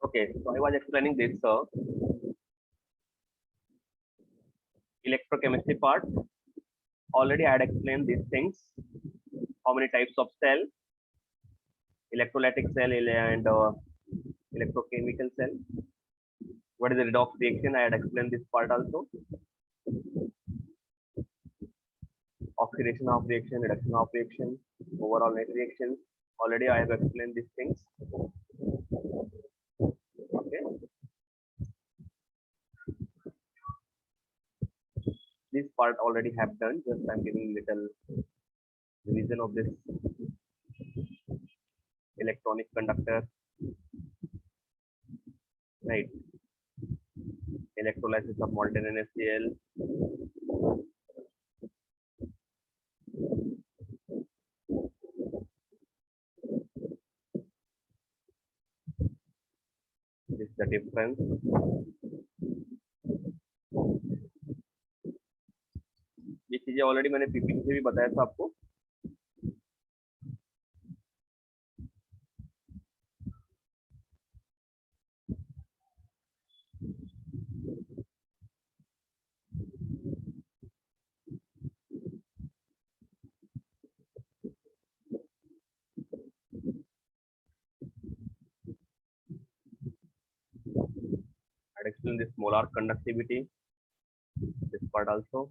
Okay, so I was explaining this electrochemistry part. Already I had explained these things. How many types of cell, electrolytic cell and electrochemical cell. What is the redox reaction? I had explained this part also. Oxidation of reaction, reduction of reaction, overall net reactions. Already I have explained these things. Okay. This part already have done. Just I'm giving little revision of this electronic conductor. Right. Electrolysis of molten NaCl. This is the difference. ये चीजें already मैंने PPT से भी बताया था आपको. I'd explain this molar conductivity, this part also.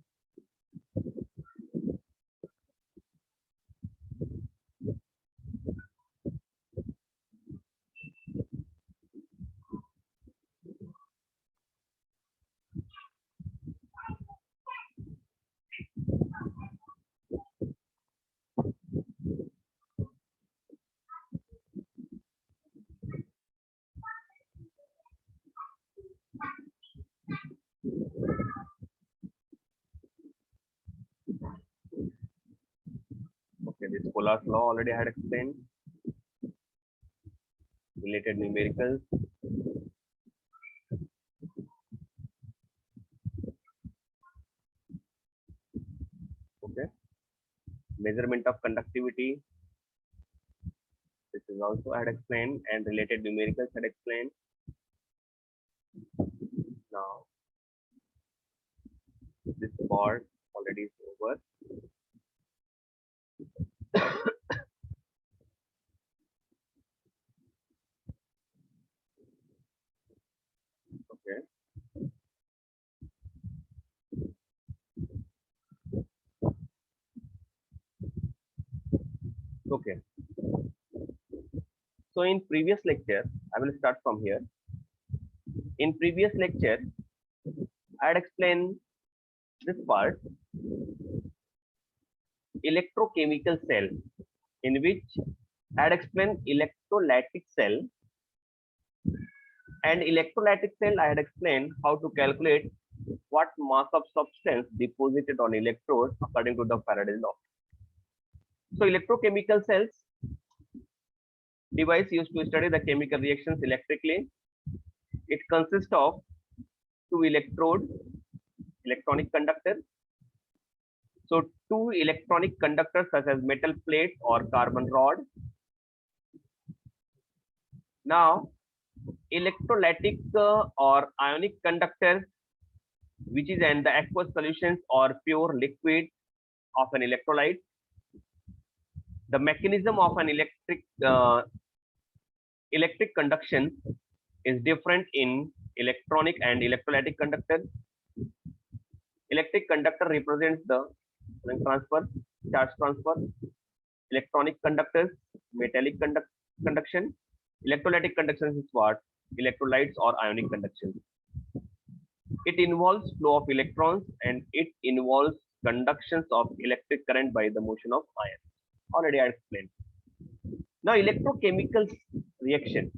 Okay, this Polar's law already I had explained. Related numericals. Okay. Measurement of conductivity. This is also I had explained, and related numericals had explained. Now, this part already is over. Okay. Okay. So in previous lecture, I will start from here. In previous lecture, I had explained this part, electrochemical cell, in which I had explained electrolytic cell, and electrolytic cell I had explained how to calculate what mass of substance deposited on electrode according to the Faraday law. So electrochemical cells device used to study the chemical reactions electrically. It consists of two electrode, electronic conductor. So two electronic conductors such as metal plate or carbon rod. Now electrolytic or ionic conductor, which is in the aqueous solutions or pure liquid of an electrolyte. The mechanism of an electric conduction is different in electronic and electrolytic conductor. Electric conductor represents the transfer, charge transfer. Electronic conductors, metallic conduction. Electrolytic conduction is what? Electrolytes or ionic conduction. It involves flow of electrons and it involves conductions of electric current by the motion of ions. Already I explained. Now electrochemical reaction.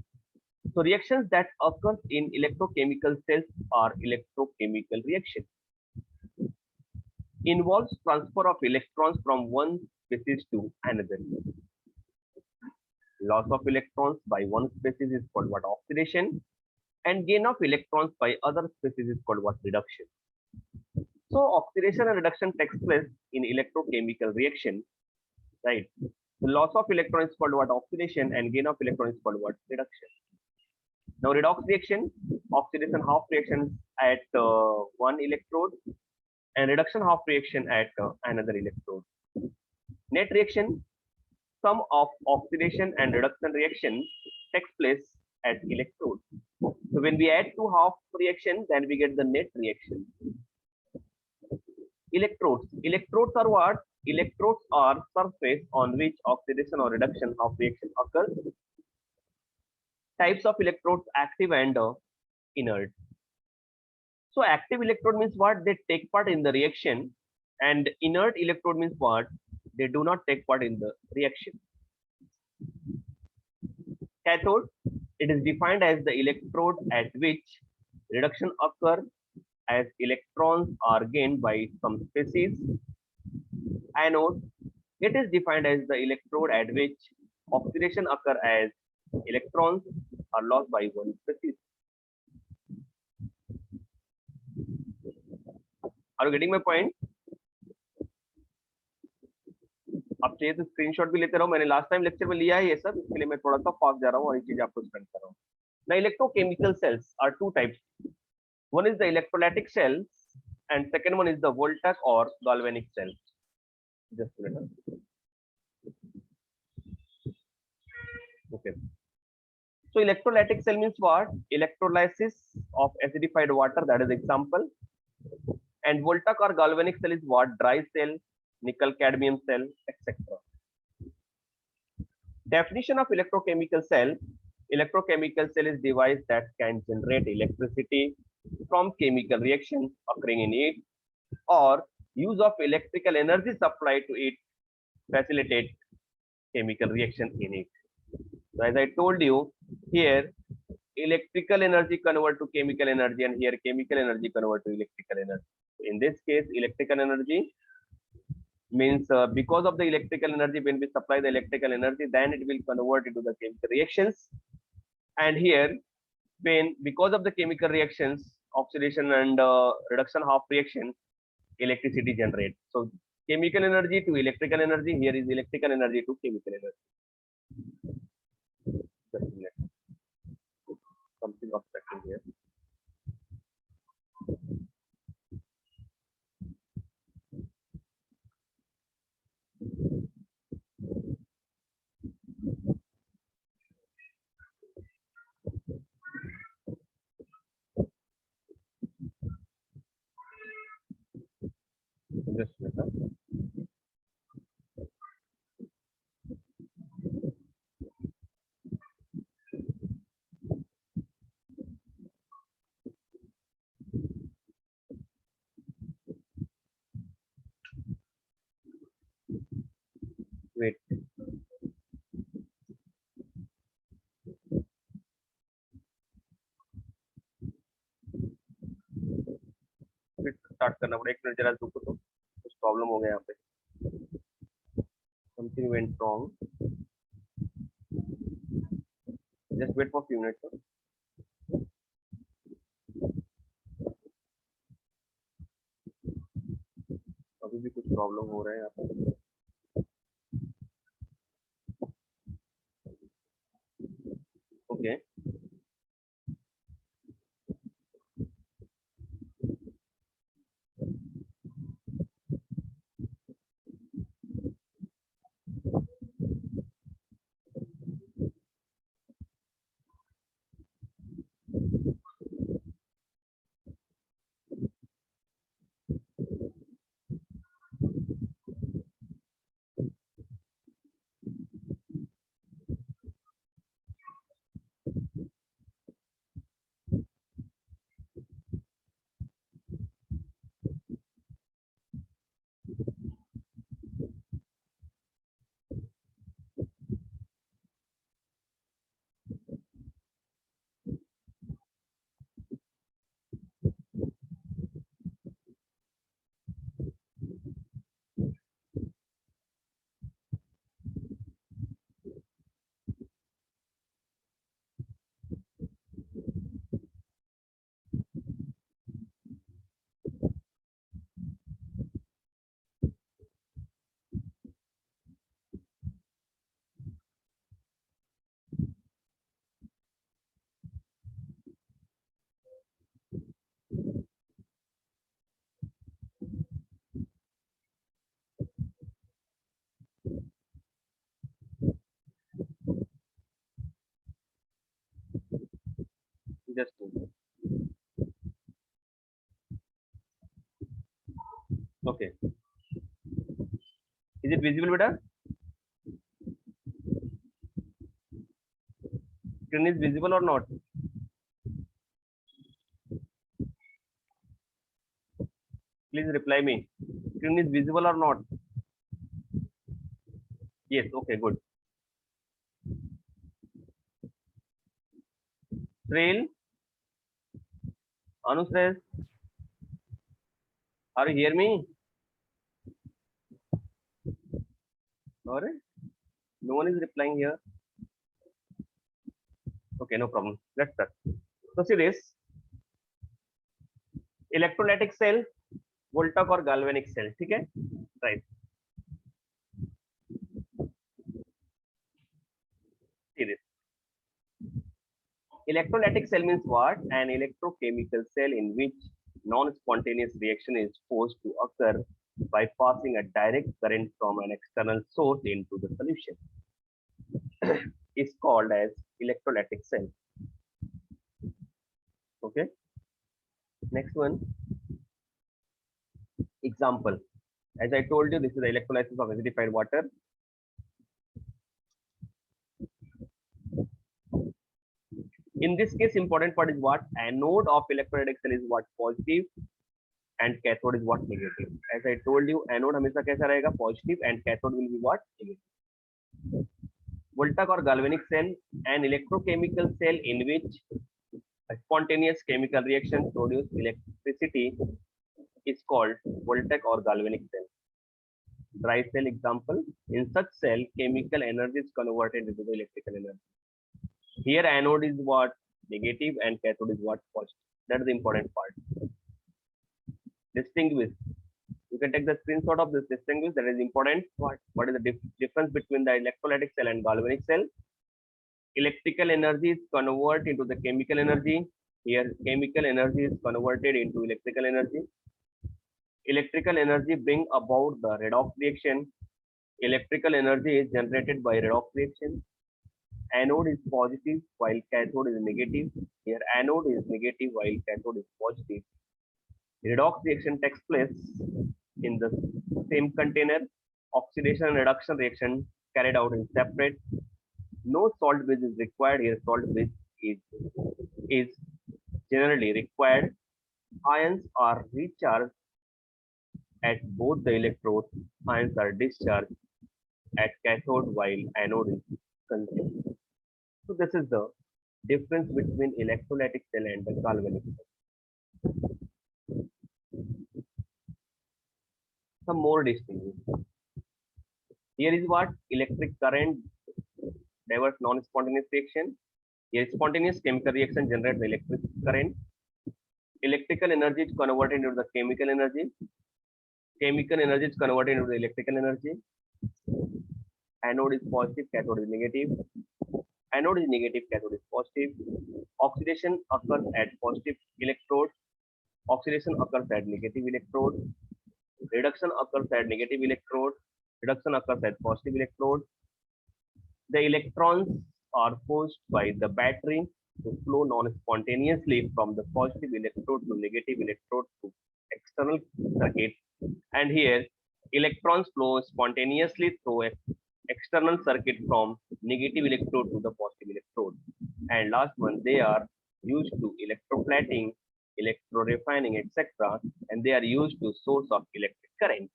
So reactions that occur in electrochemical cells are electrochemical reaction. Involves transfer of electrons from one species to another. Loss of electrons by one species is called what? Oxidation, and gain of electrons by other species is called what? Reduction. So oxidation and reduction takes place in electrochemical reaction, right? The loss of electron is called what? Oxidation, and gain of electron is called what? Reduction. Now redox reaction, oxidation half reaction at one electrode and reduction half reaction at another electrode. Net reaction, sum of oxidation and reduction reaction takes place at electrode. So when we add two half reaction, then we get the net reaction. Electrodes. Electrodes are what? Electrodes are surface on which oxidation or reduction of reaction occurs. Types of electrodes: active and inert. So active electrode means what? They take part in the reaction, and inert electrode means what? They do not take part in the reaction. Cathode, it is defined as the electrode at which reduction occurs as electrons are gained by some species. Anode, it is defined as the electrode at which oxidation occurs as electrons are lost by one species. Are you getting my point? आप चाहिए तो screenshot भी लेते रहो, मैंने last time lecture में लिया है ये सब, इसके लिए मैं थोड़ा सा फास्ट जा रहा हूँ और ये चीजें आपको एक्सप्लेन कर रहा हूँ. Now electrochemical cells are two types. One is the electrolytic cells and second one is the Voltaic or galvanic cells. Just a minute. Okay. So electrolytic cell means what? Electrolysis of acidified water, that is example. And Voltaic or galvanic cell is what? Dry cell, nickel cadmium cell, etc. Definition of electrochemical cell. Electrochemical cell is device that can generate electricity from chemical reactions occurring in it, or use of electrical energy supply to it facilitate chemical reaction in it. So as I told you, here electrical energy convert to chemical energy, and here chemical energy convert to electrical energy. In this case, electrical energy means because of the electrical energy, when we supply the electrical energy, then it will convert into the chemical reactions. And here, when because of the chemical reactions, oxidation and reduction half reaction, electricity generates. So chemical energy to electrical energy, here is electrical energy to chemical energy. Just a minute. Something obstructing here. Just a minute. Wait. फिर start करना पड़ेगा, एक minute जरा रुको, तो कुछ problem हो गया यहाँ पे. Something went wrong. Just wait for a few minutes. अभी भी कुछ प्रॉब्लम हो रहा है यहाँ पे. Okay. Okay. Is it visible, beta? Screen is visible or not? Please reply me. Screen is visible or not? Yes. Okay. Good. Trail. Anusres, are you hear me? Sorry, no one is replying here. Okay, no problem. Let's start. So see this electrolytic cell, Voltaic और galvanic cell, ठीक है? Right. See this. Electrolytic cell means what? An electrochemical cell in which non-spontaneous reaction is forced to occur by passing a direct current from an external source into the solution. Is called as electrolytic cell. Okay. Next one. Example. As I told you, this is the electrolysis of acidified water. In this case, important part is what? Anode of electrolytic cell is what? Positive and cathode is what? Negative. As I told you, anode हमेशा कैसा रहेगा? Positive and cathode will be what? Negative. Voltaic or galvanic cell, an electrochemical cell in which a spontaneous chemical reaction produce electricity is called Voltaic or galvanic cell. Dry cell example. In such cell, chemical energy is converted into the electrical energy. Here anode is what? Negative and cathode is what? Positive. That is the important part. Distinguish. You can take the screenshot of this. Distinguish. That is important. What is the difference between the electrolytic cell and galvanic cell? Electrical energy is converted into the chemical energy. Here chemical energy is converted into electrical energy. Electrical energy bring about the redox reaction. Electrical energy is generated by redox reaction. Anode is positive while cathode is negative. Here anode is negative while cathode is positive. Redox reaction takes place in the same container. Oxidation and reduction reaction carried out in separate. No salt bridge is required here. Salt bridge is generally required. Ions are recharged at both the electrodes. Ions are discharged at cathode while anode is consumed. So this is the difference between electrolytic cell and the galvanic cell. Some more distinction. Here is what? Electric current diverts non-spontaneous reaction. Here spontaneous chemical reaction generates the electric current. Electrical energy is converted into the chemical energy. Chemical energy is converted into the electrical energy. Anode is positive, cathode is negative. Anode is negative, cathode is positive. Oxidation occurs at positive electrode. Oxidation occurs at negative electrode. Reduction occurs at negative electrode. Reduction occurs at positive electrode. The electrons are forced by the battery to flow non-spontaneously from the positive electrode to negative electrode to external circuit. And here, electrons flow spontaneously through external circuit from negative electrode to the positive electrode. And last one, they are used to electroplating, electrorefining, etc. And they are used to source of electric current.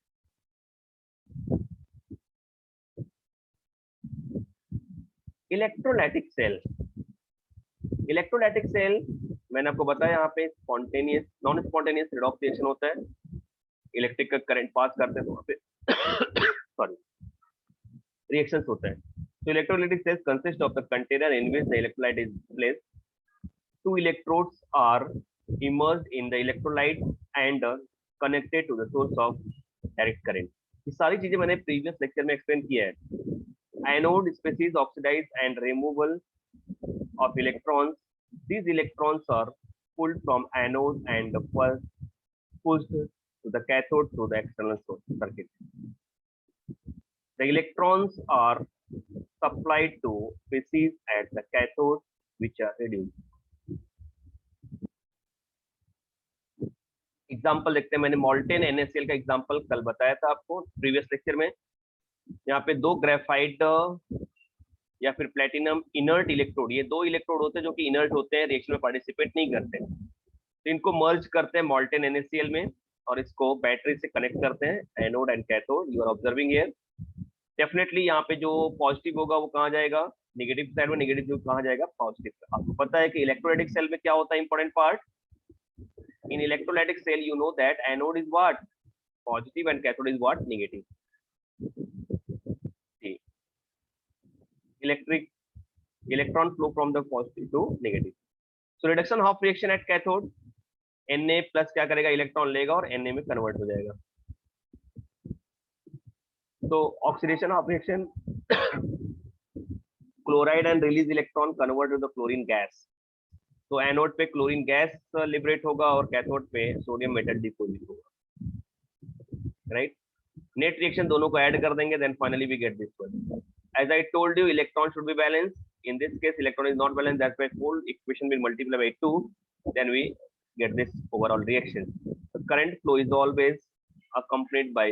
Electrolytic cell मैंने आपको बताया यहाँ पे spontaneous non spontaneous redox reaction होता है. Electric का current pass करते हैं तो वहाँ पे सॉरी रिएक्शंस होता है. So electrolytic cells consist of the container in which the electrolyte is placed. Two electrodes are immersed in the electrolyte and connected to the source of direct current. ये सारी चीजें मैंने प्रीवियस लेक्चर में explain किया है. Anode species oxidize and removal of electrons. These electrons are pulled from anode and pushed to the cathode through the external circuit. The electrons are supplied to species at the cathode, which are reduced. Example देखते हैं, मैंने molten NaCl का example कल बताया था आपको previous lecture में। यहाँ पे दो ग्रेफाइट या फिर प्लेटिनम इनर्ट इलेक्ट्रोड, ये दो इलेक्ट्रोड होते हैं जो कि इनर्ट होते हैं, रिएक्शन में पार्टिसिपेट नहीं करते, तो इनको मर्ज करते हैं मॉल्टेन NaCl में और इसको बैटरी से कनेक्ट करते हैं, anode and cathode. You are observing here. Definitely यहाँ पे जो पॉजिटिव होगा वो कहाँ जाएगा, नेगेटिव साइड में, नेगेटिव जो कहाँ जाएगा, पॉजिटिव। आपको पता है कि इलेक्ट्रोलाइटिक सेल में क्या होता है, important part in electrolytic cell, you know that anode is what, positive, and cathode is what, negative. Electric electron flow from the positive to negative. So reduction half reaction at cathode, Na plus क्या करेगा, electron लेगा और Na में convert हो जाएगा। तो oxidation of reaction, chloride and release electron convert to the chlorine gas. तो anode पे क्लोरीन गैस लिबरेट होगा और कैथोड पे सोडियम मेटल डिपोजिट होगा, राइट। नेट रिएक्शन दोनों को ऐड कर देंगे, then finally we get this one. As I told you, electron should be balanced. In this case, electron is not balanced. That's why whole equation will multiply by 2. Then we get this overall reaction. The current flow is always accompanied by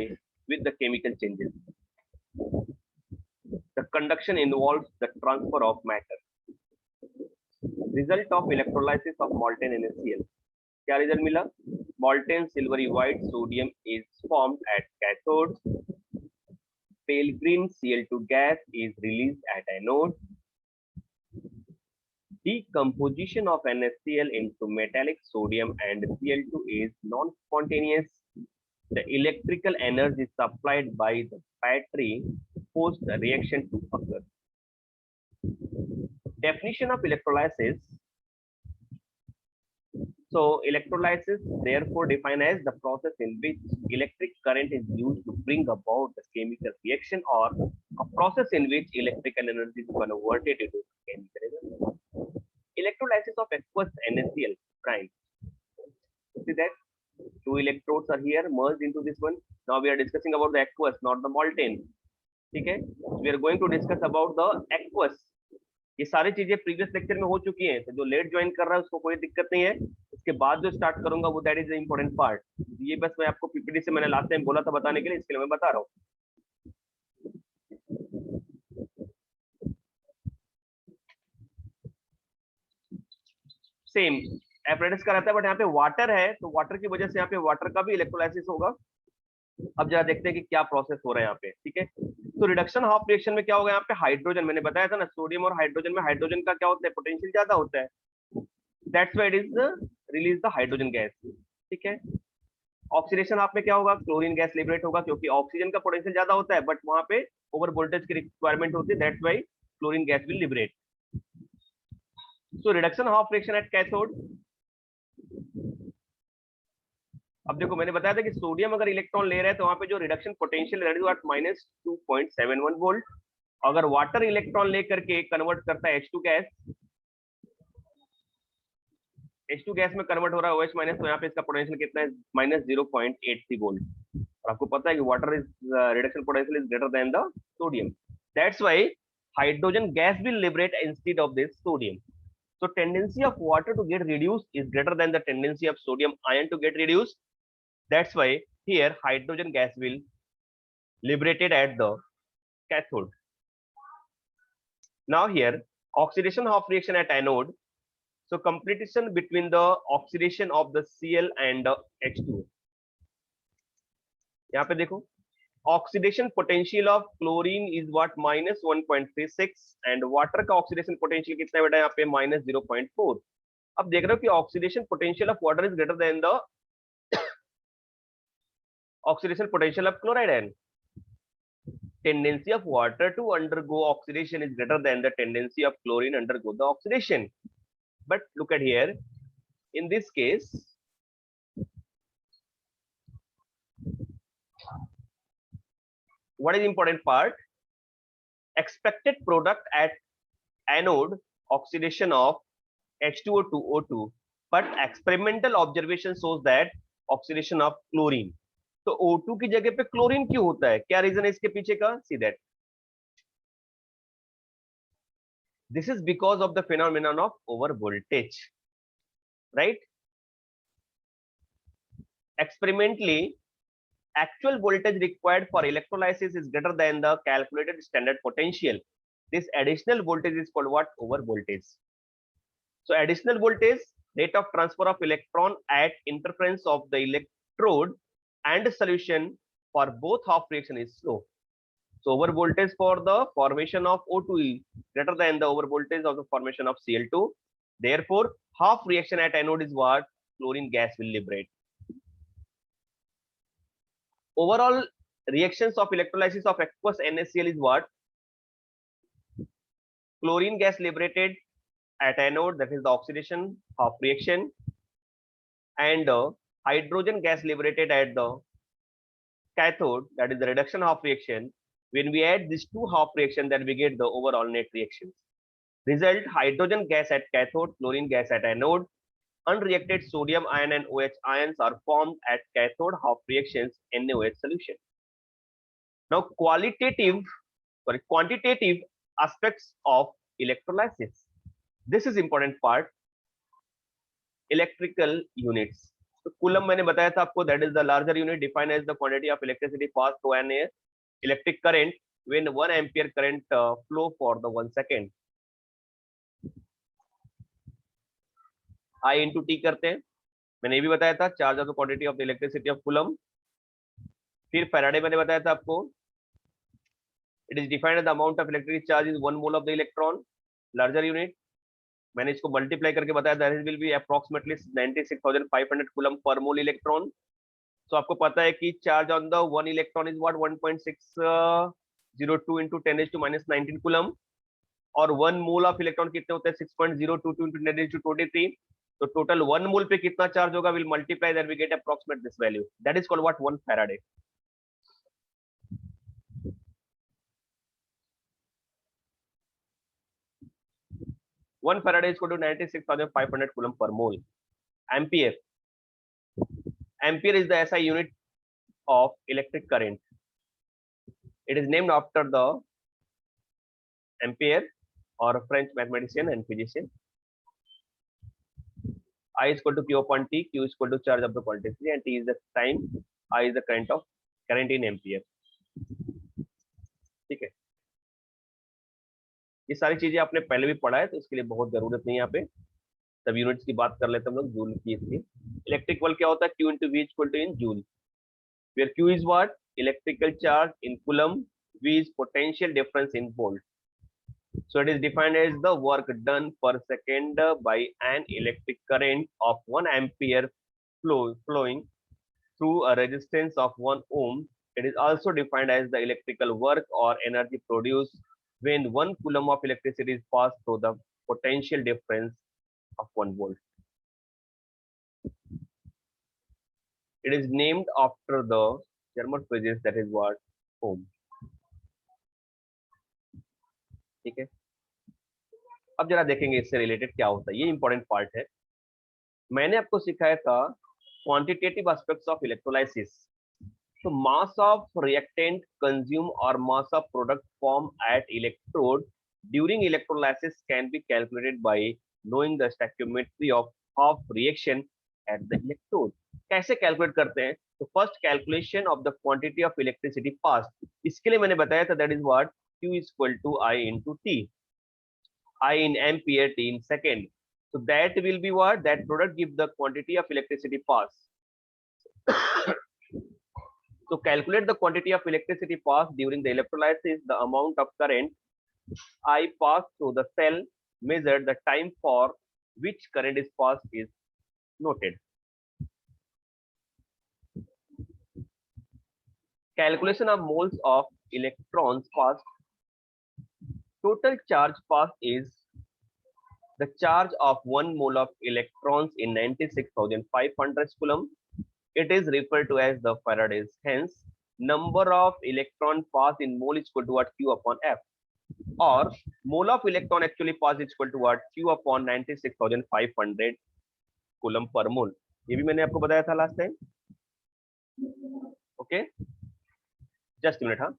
with the chemical changes. The conduction involves the transfer of matter. Result of electrolysis of molten NaCl. क्या result मिला? Molten silvery white sodium is formed at cathode. Pale green Cl2 gas is released at anode. Decomposition of NaCl into metallic sodium and Cl2 is non-spontaneous. The electrical energy supplied by the battery forces the reaction to occur. Definition of electrolysis. So electrolysis therefore defined as the process in which electric current is used to bring about the chemical reaction, or a process in which electrical energy is converted into chemical energy. Electrolysis of aqueous NaCl prime. See that two electrodes are here merged into this one. Now we are discussing about the aqueous, not the molten. Okay, we are going to discuss about the aqueous. ये सारी चीजें previous lecture में हो चुकी हैं, तो जो late join कर रहा है उसको कोई दिक्कत नहीं है। इसके बाद जो स्टार्ट करूंगा वो that is the important part. ये बस मैं आपको पीपीटी से मैंने लास्ट टाइम बोला था बताने के लिए, इसके लिए मैं बता रहा हूँ। सेम एपरेटस का रहता है, बट यहाँ पे वाटर है, तो वाटर की वजह से यहाँ पे वाटर का भी इलेक्ट्रोलाइसिस होगा। अब जरा देखते हैं कि क्या प्रोसेस हो रहा है यहाँ पे, ठीक है। तो रिडक्शन हाफ रिएक्शन में क्या होगा, यहाँ पे हाइड्रोजन, मैंने बताया था ना, सोडियम और हाइड्रोजन में हाइड्रोजन का क्या होता है, पोटेंशियल ज्यादा होता है, that's why it is release the hydrogen gas, ठीक है। ऑक्सीडेशन हाफ में क्या होगा, क्लोरीन गैस लिबरेट होगा, क्योंकि ऑक्सीजन का पोटेंशियल ज्यादा होता है, बट वहां पे ओवर वोल्टेज की रिक्वायरमेंट होती है, that's why chlorine gas will liberate. So reduction half reaction at cathode. अब देखो मैंने बताया था कि सोडियम अगर इलेक्ट्रॉन ले रहा है तो वहां पे जो रिडक्शन पोटेंशियल है माइनस 2.71 वोल्ट। अगर वाटर इलेक्ट्रॉन लेकर के कन्वर्ट करता है H2 गैस, H2 गैस में कन्वर्ट हो रहा है OH माइनस, तो यहाँ पे इसका पोटेंशियल कितना है, माइनस 0.83 वोल्ट। और आपको पता है कि water is reduction potential is greater than the sodium, that's why hydrogen gas will liberate instead of this sodium. So tendency of water to get reduced is greater than the tendency of sodium ion to get reduced. That's why here hydrogen gas will liberated at the cathode. Now here oxidation half reaction at anode. So competition between the oxidation of the Cl and the H2. यहाँ पे देखो oxidation potential of chlorine is what minus 1.36 and water का oxidation potential कितना है बेटा, यहाँ पे minus 0.4। अब देख रहे हो कि oxidation potential of water is greater than the oxidation potential of chloride ion. Tendency of water to undergo oxidation is greater than the tendency of chlorine undergo the oxidation. But look at here, in this case, what is important part? Expected product at anode oxidation of H2O to O2, but experimental observation shows that oxidation of chlorine. तो O2 की जगह पे chlorine क्यों होता है, क्या reason है इसके पीछे का, see that this is because of the phenomenon of over voltage, right? experimentally actual voltage required for electrolysis is greater than the calculated standard potential. This additional voltage is called what? Over voltage. So additional voltage, rate of transfer of electron at interference of the electrode and solution for both half reaction is slow. So over voltage for the formation of O2 is greater than the over voltage of the formation of Cl2. Therefore, half reaction at anode is what? Chlorine gas will liberate. Overall reactions of electrolysis of aqueous NaCl is what? Chlorine gas liberated at anode, that is the oxidation half reaction, and hydrogen gas liberated at the cathode, that is the reduction half reaction. When we add these two half reaction, then we get the overall net reactions. Result: hydrogen gas at cathode, chlorine gas at anode. Unreacted sodium ion and OH ions are formed at cathode half reactions NaOH solution. Now quantitative aspects of electrolysis. This is important part. Electrical units. तो coulomb मैंने बताया था आपको, that is the larger unit defined as the quantity of electricity passed through an electric current when 1 ampere current flow for the 1 second. I into T करते हैं. मैंने ये भी बताया था charge of the quantity of the electricity of coulomb. फिर Faraday मैंने बताया था आपको, it is defined as the amount of electric charge is 1 mole of the electron, larger unit. मैंने इसको मल्टीप्लाई करके बताया, that will be approximately 96,500 coulomb per mole electron. तो आपको पता है कि charge on the 1 electron is what 1.602 into 10⁻⁻19 coulomb, और 1 मोल ऑफ इलेक्ट्रॉन कितने होते हैं? 6.022 into 10⁻23. तो टोटल 1 मोल पे कितना चार्ज होगा? Will multiply, then we get approximate this value, that is called what 1 Faraday. One Faraday is equal to 96,500 coulomb per mole. Ampere. Ampere is the SI unit of electric current. It is named after the Ampere, or French mathematician and physician. I is equal to Q upon T. Q is equal to charge of the quantity, and T is the time. I is the current in ampere. ठीक है. ये सारी चीजें आपने पहले भी पढ़ा है, तो इसके लिए बहुत जरूरत नहीं है यहाँ पे. तब यूनिट्स की बात कर लेते हैं हम लोग जूल की. इसकी इलेक्ट्रिकल क्या होता है? Q into V is equal to in joule, where Q is what? Electrical charge in coulomb, V is potential difference in volt. So it is defined as the work done per second by an electric current of 1 ampere flowing through a resistance of 1 ohm. It is also defined as the electrical work or energy produced when 1 coulomb of electricity is passed through the potential difference of 1 volt. It is named after the German physicist, that is what? Ohm. ठीक है. अब जरा देखेंगे इससे related क्या होता है. ये इंपॉर्टेंट पार्ट है. मैंने आपको सिखाया था quantitative aspects of electrolysis. So mass of reactant consumed or mass of product formed at electrode during electrolysis can be calculated by knowing the stoichiometry of half reaction at the electrode. कैसे calculate करते हैं? तो first calculation of the quantity of electricity pass. इसके लिए मैंने बताया था, that is what? Q is equal to I into T. I in ampere, T in second. So that will be what? That product give the quantity of electricity pass. To calculate the quantity of electricity passed during the electrolysis, the amount of current I passed through the cell measured, the time for which current is passed is noted. Calculation of moles of electrons passed. Total charge passed is the charge of 1 mole of electrons in 96,500 coulomb. It is referred to as the Faraday's. Hence, number of electron passed in mole is equal to what? Q upon F. Or mole of electron actually passed is equal to what? Q upon 96,500 coulomb per mole. ये भी मैंने आपको बताया था last time. Okay, just minute. हाँ,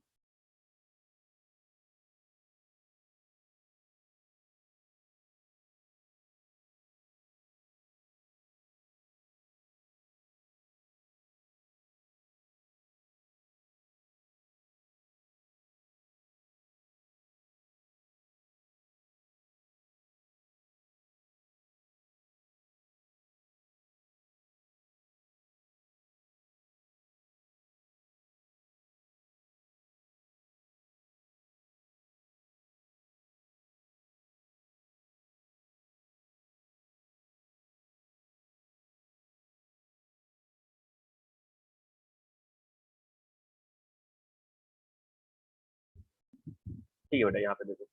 ठीक है बेटा, यहाँ पे देखो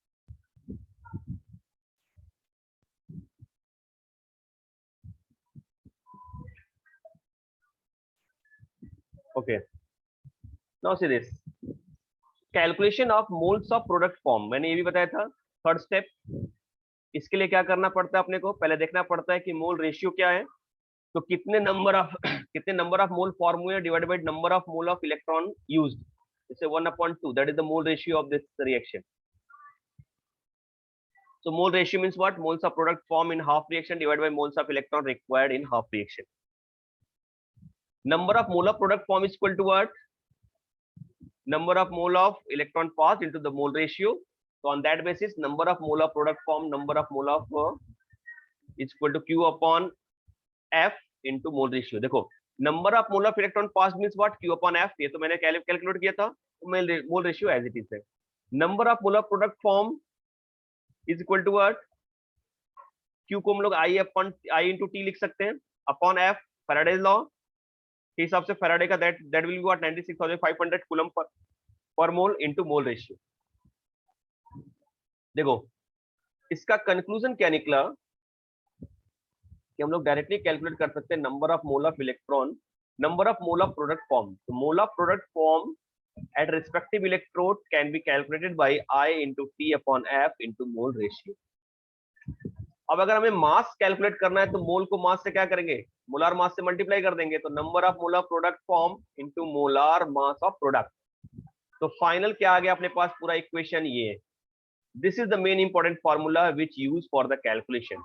okay, now see this calculation of moles of product form, मैंने ये भी बताया था थर्ड स्टेप। इसके लिए क्या करना पड़ता है अपने को, पहले देखना पड़ता है कि मोल रेशियो क्या है, तो कितने नंबर ऑफ कितने नंबर ऑफ मोल फॉर्म हुए divided by number of mole of electron used, जैसे 1/2, that is the mole ratio of this reaction. So mole ratio means what? Moles of product formed in half reaction divided by moles of electron required in half reaction. Number of mole of product formed is equal to what? Number of mole of electron passed into the mole ratio. So on that basis, number of mole of product formed, number of mole of is equal to Q upon F into mole ratio. देखो, number of mole of electron passed means what? Q upon F. ये तो मैंने calculate किया था, mole ratio as it is है. Number of mole of product formed is equal to what? Q को हम लोग I into T लिख सकते हैं अपॉन F, फैराडेज लॉ के हिसाब से फैराडे का that will be what 96,500 coulomb per mole into mole ratio. देखो इसका कंक्लूजन क्या निकला कि हम लोग डायरेक्टली कैलकुलेट कर सकते हैं number of mole of electron, number of mole of product form. तो mole of product form at respective electrode can be calculated by I into T upon F into mole ratio. अब अगर हमें mass calculate करना है तो मोल को मास से क्या करेंगे, मोलार मास से मल्टीप्लाई कर देंगे, तो number of mole of product form into molar mass of product. तो फाइनल क्या आ गया अपने पास पूरा इक्वेशन ये, this is the main important formula which use for the calculation.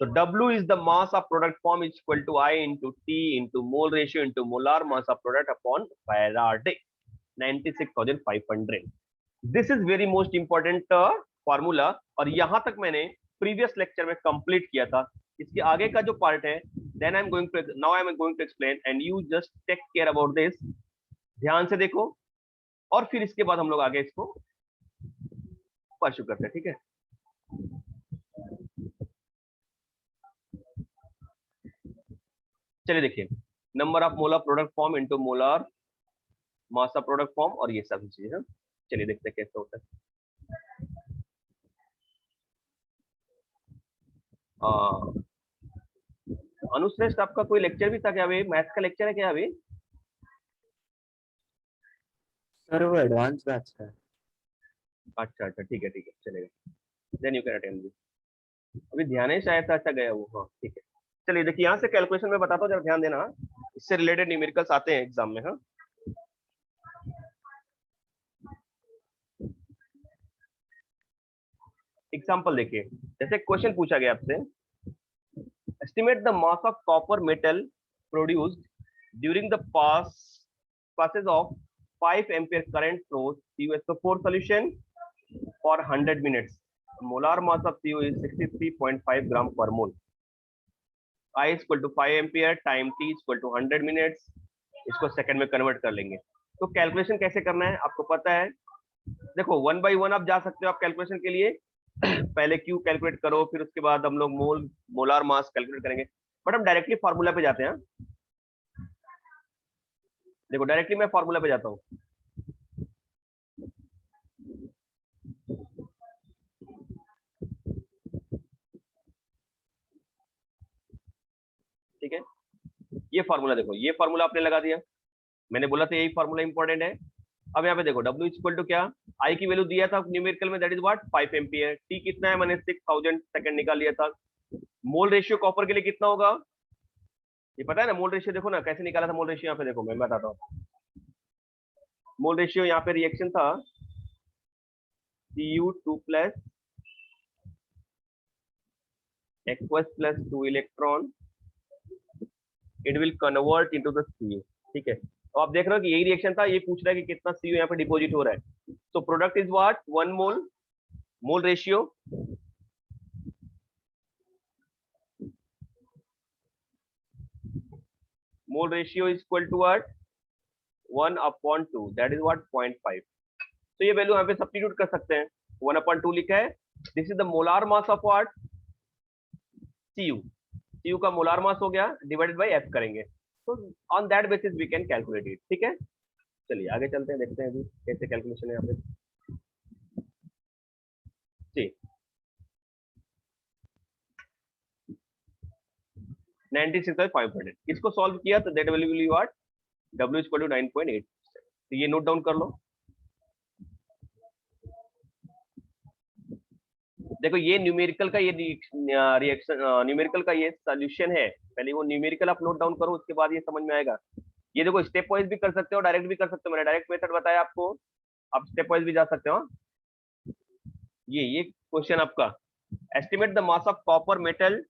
So W is the mass of product form is equal to I into T into mole ratio into molar mass of product upon Faraday 96,500. This is very most important formula और यहाँ तक मैंने previous lecture में complete किया था। इसके आगे का जो पार्ट है then I'm going to now I'm going to explain and you just take care about this। ध्यान से देखो और फिर इसके बाद हम लोग आगे इसको परस्यू करते हैं, ठीक है। चलिए देखिए, number of molar product form into molar mass of product form और ये सभी चीजें, चलिए देखते हैं कैसे होता है। अनुश्रेष्ठ आपका कोई लेक्चर भी था क्या अभी, मैथ्स का लेक्चर है क्या अभी? सर वो एडवांस बैच है। अच्छा अच्छा ठीक है चलेगा, then you can attend this. अभी ध्यान शायद था, अच्छा गया वो, हाँ ठीक है। चलिए देखिए यहाँ से कैलकुलेशन में बताता हूँ, जरा ध्यान देना, इससे रिलेटेड न्यूमेरिकल्स आते हैं एग्जाम में। हाँ एग्जाम्पल देखिए, जैसे क्वेश्चन पूछा गया आपसे, estimate the mass of copper metal produced during the passes of 5 ampere current flows CuSO4 solution for 100 minutes. Molar mass of Cu is 63.5 gram per mole. I is equal to 5 ampere time T is equal to 100 minutes. इसको second में convert कर लेंगे। तो calculation कैसे करना है आपको पता है, देखो 1 by 1 आप जा सकते हो आप कैलकुलेशन के लिए। पहले Q कैलकुलेट करो, फिर उसके बाद हम लोग मोलार मास कैलकुलेट करेंगे, बट हम डायरेक्टली फार्मूला पे जाते हैं। देखो डायरेक्टली मैं फार्मूला पे जाता हूँ, ठीक है। ये फार्मूला देखो, ये फार्मूला आपने लगा दिया, मैंने बोला था यही फार्मूला इंपॉर्टेंट है। अब यहाँ पे देखो W इक्वल टू क्या, I की वैल्यू दिया था न्यूमेरिकल में, that is what 5 ampere. T कितना है, मैंने 6000 सेकंड निकाल लिया था। मोल रेशियो कॉपर के लिए कितना होगा ये पता है ना, मोल रेशियो देखो ना कैसे निकाला था मोल रेशियो, यहाँ पे देखो मैं बताता हूँ। मोल रेशियो यहाँ पे रिएक्शन था Cu2 plus Aqueous plus 2 electron, it will convert into the Cu, ठीक है। तो आप देख रहे हो कि यही रिएक्शन था, ये पूछ रहा है कि कितना Cu यहाँ पे डिपॉजिट हो रहा है। तो product is what 1 mole, mole ratio is equal to what 1/2, that is what 0.5। तो ये वैल्यू यहाँ पे सब्स्टिट्यूट कर सकते हैं, 1/2 लिखा है। This is the molar mass of what Cu का मोलार मास हो गया, डिवाइडेड बाय F करेंगे, तो on that basis we can calculate it, ठीक है। चलिए आगे चलते हैं, देखते हैं अभी कैसे कैलकुलेशन है यहाँ पे। See, 96,500 इसको सॉल्व किया तो that will be what, W equal to 9.8। तो ये नोट डाउन कर लो। देखो ये न्यूमेरिकल का ये रिएक्शन, न्यूमेरिकल का ये सॉल्यूशन है। पहले वो न्यूमेरिकल आप नोट डाउन करो, उसके बाद ये समझ में आएगा। ये देखो स्टेप वाइज भी कर सकते हो, डायरेक्ट भी कर सकते हो। मैंने डायरेक्ट मेथड बताया आपको, आप स्टेप वाइज भी जा सकते हो। ये क्वेश्चन आपका, estimate the mass of copper metal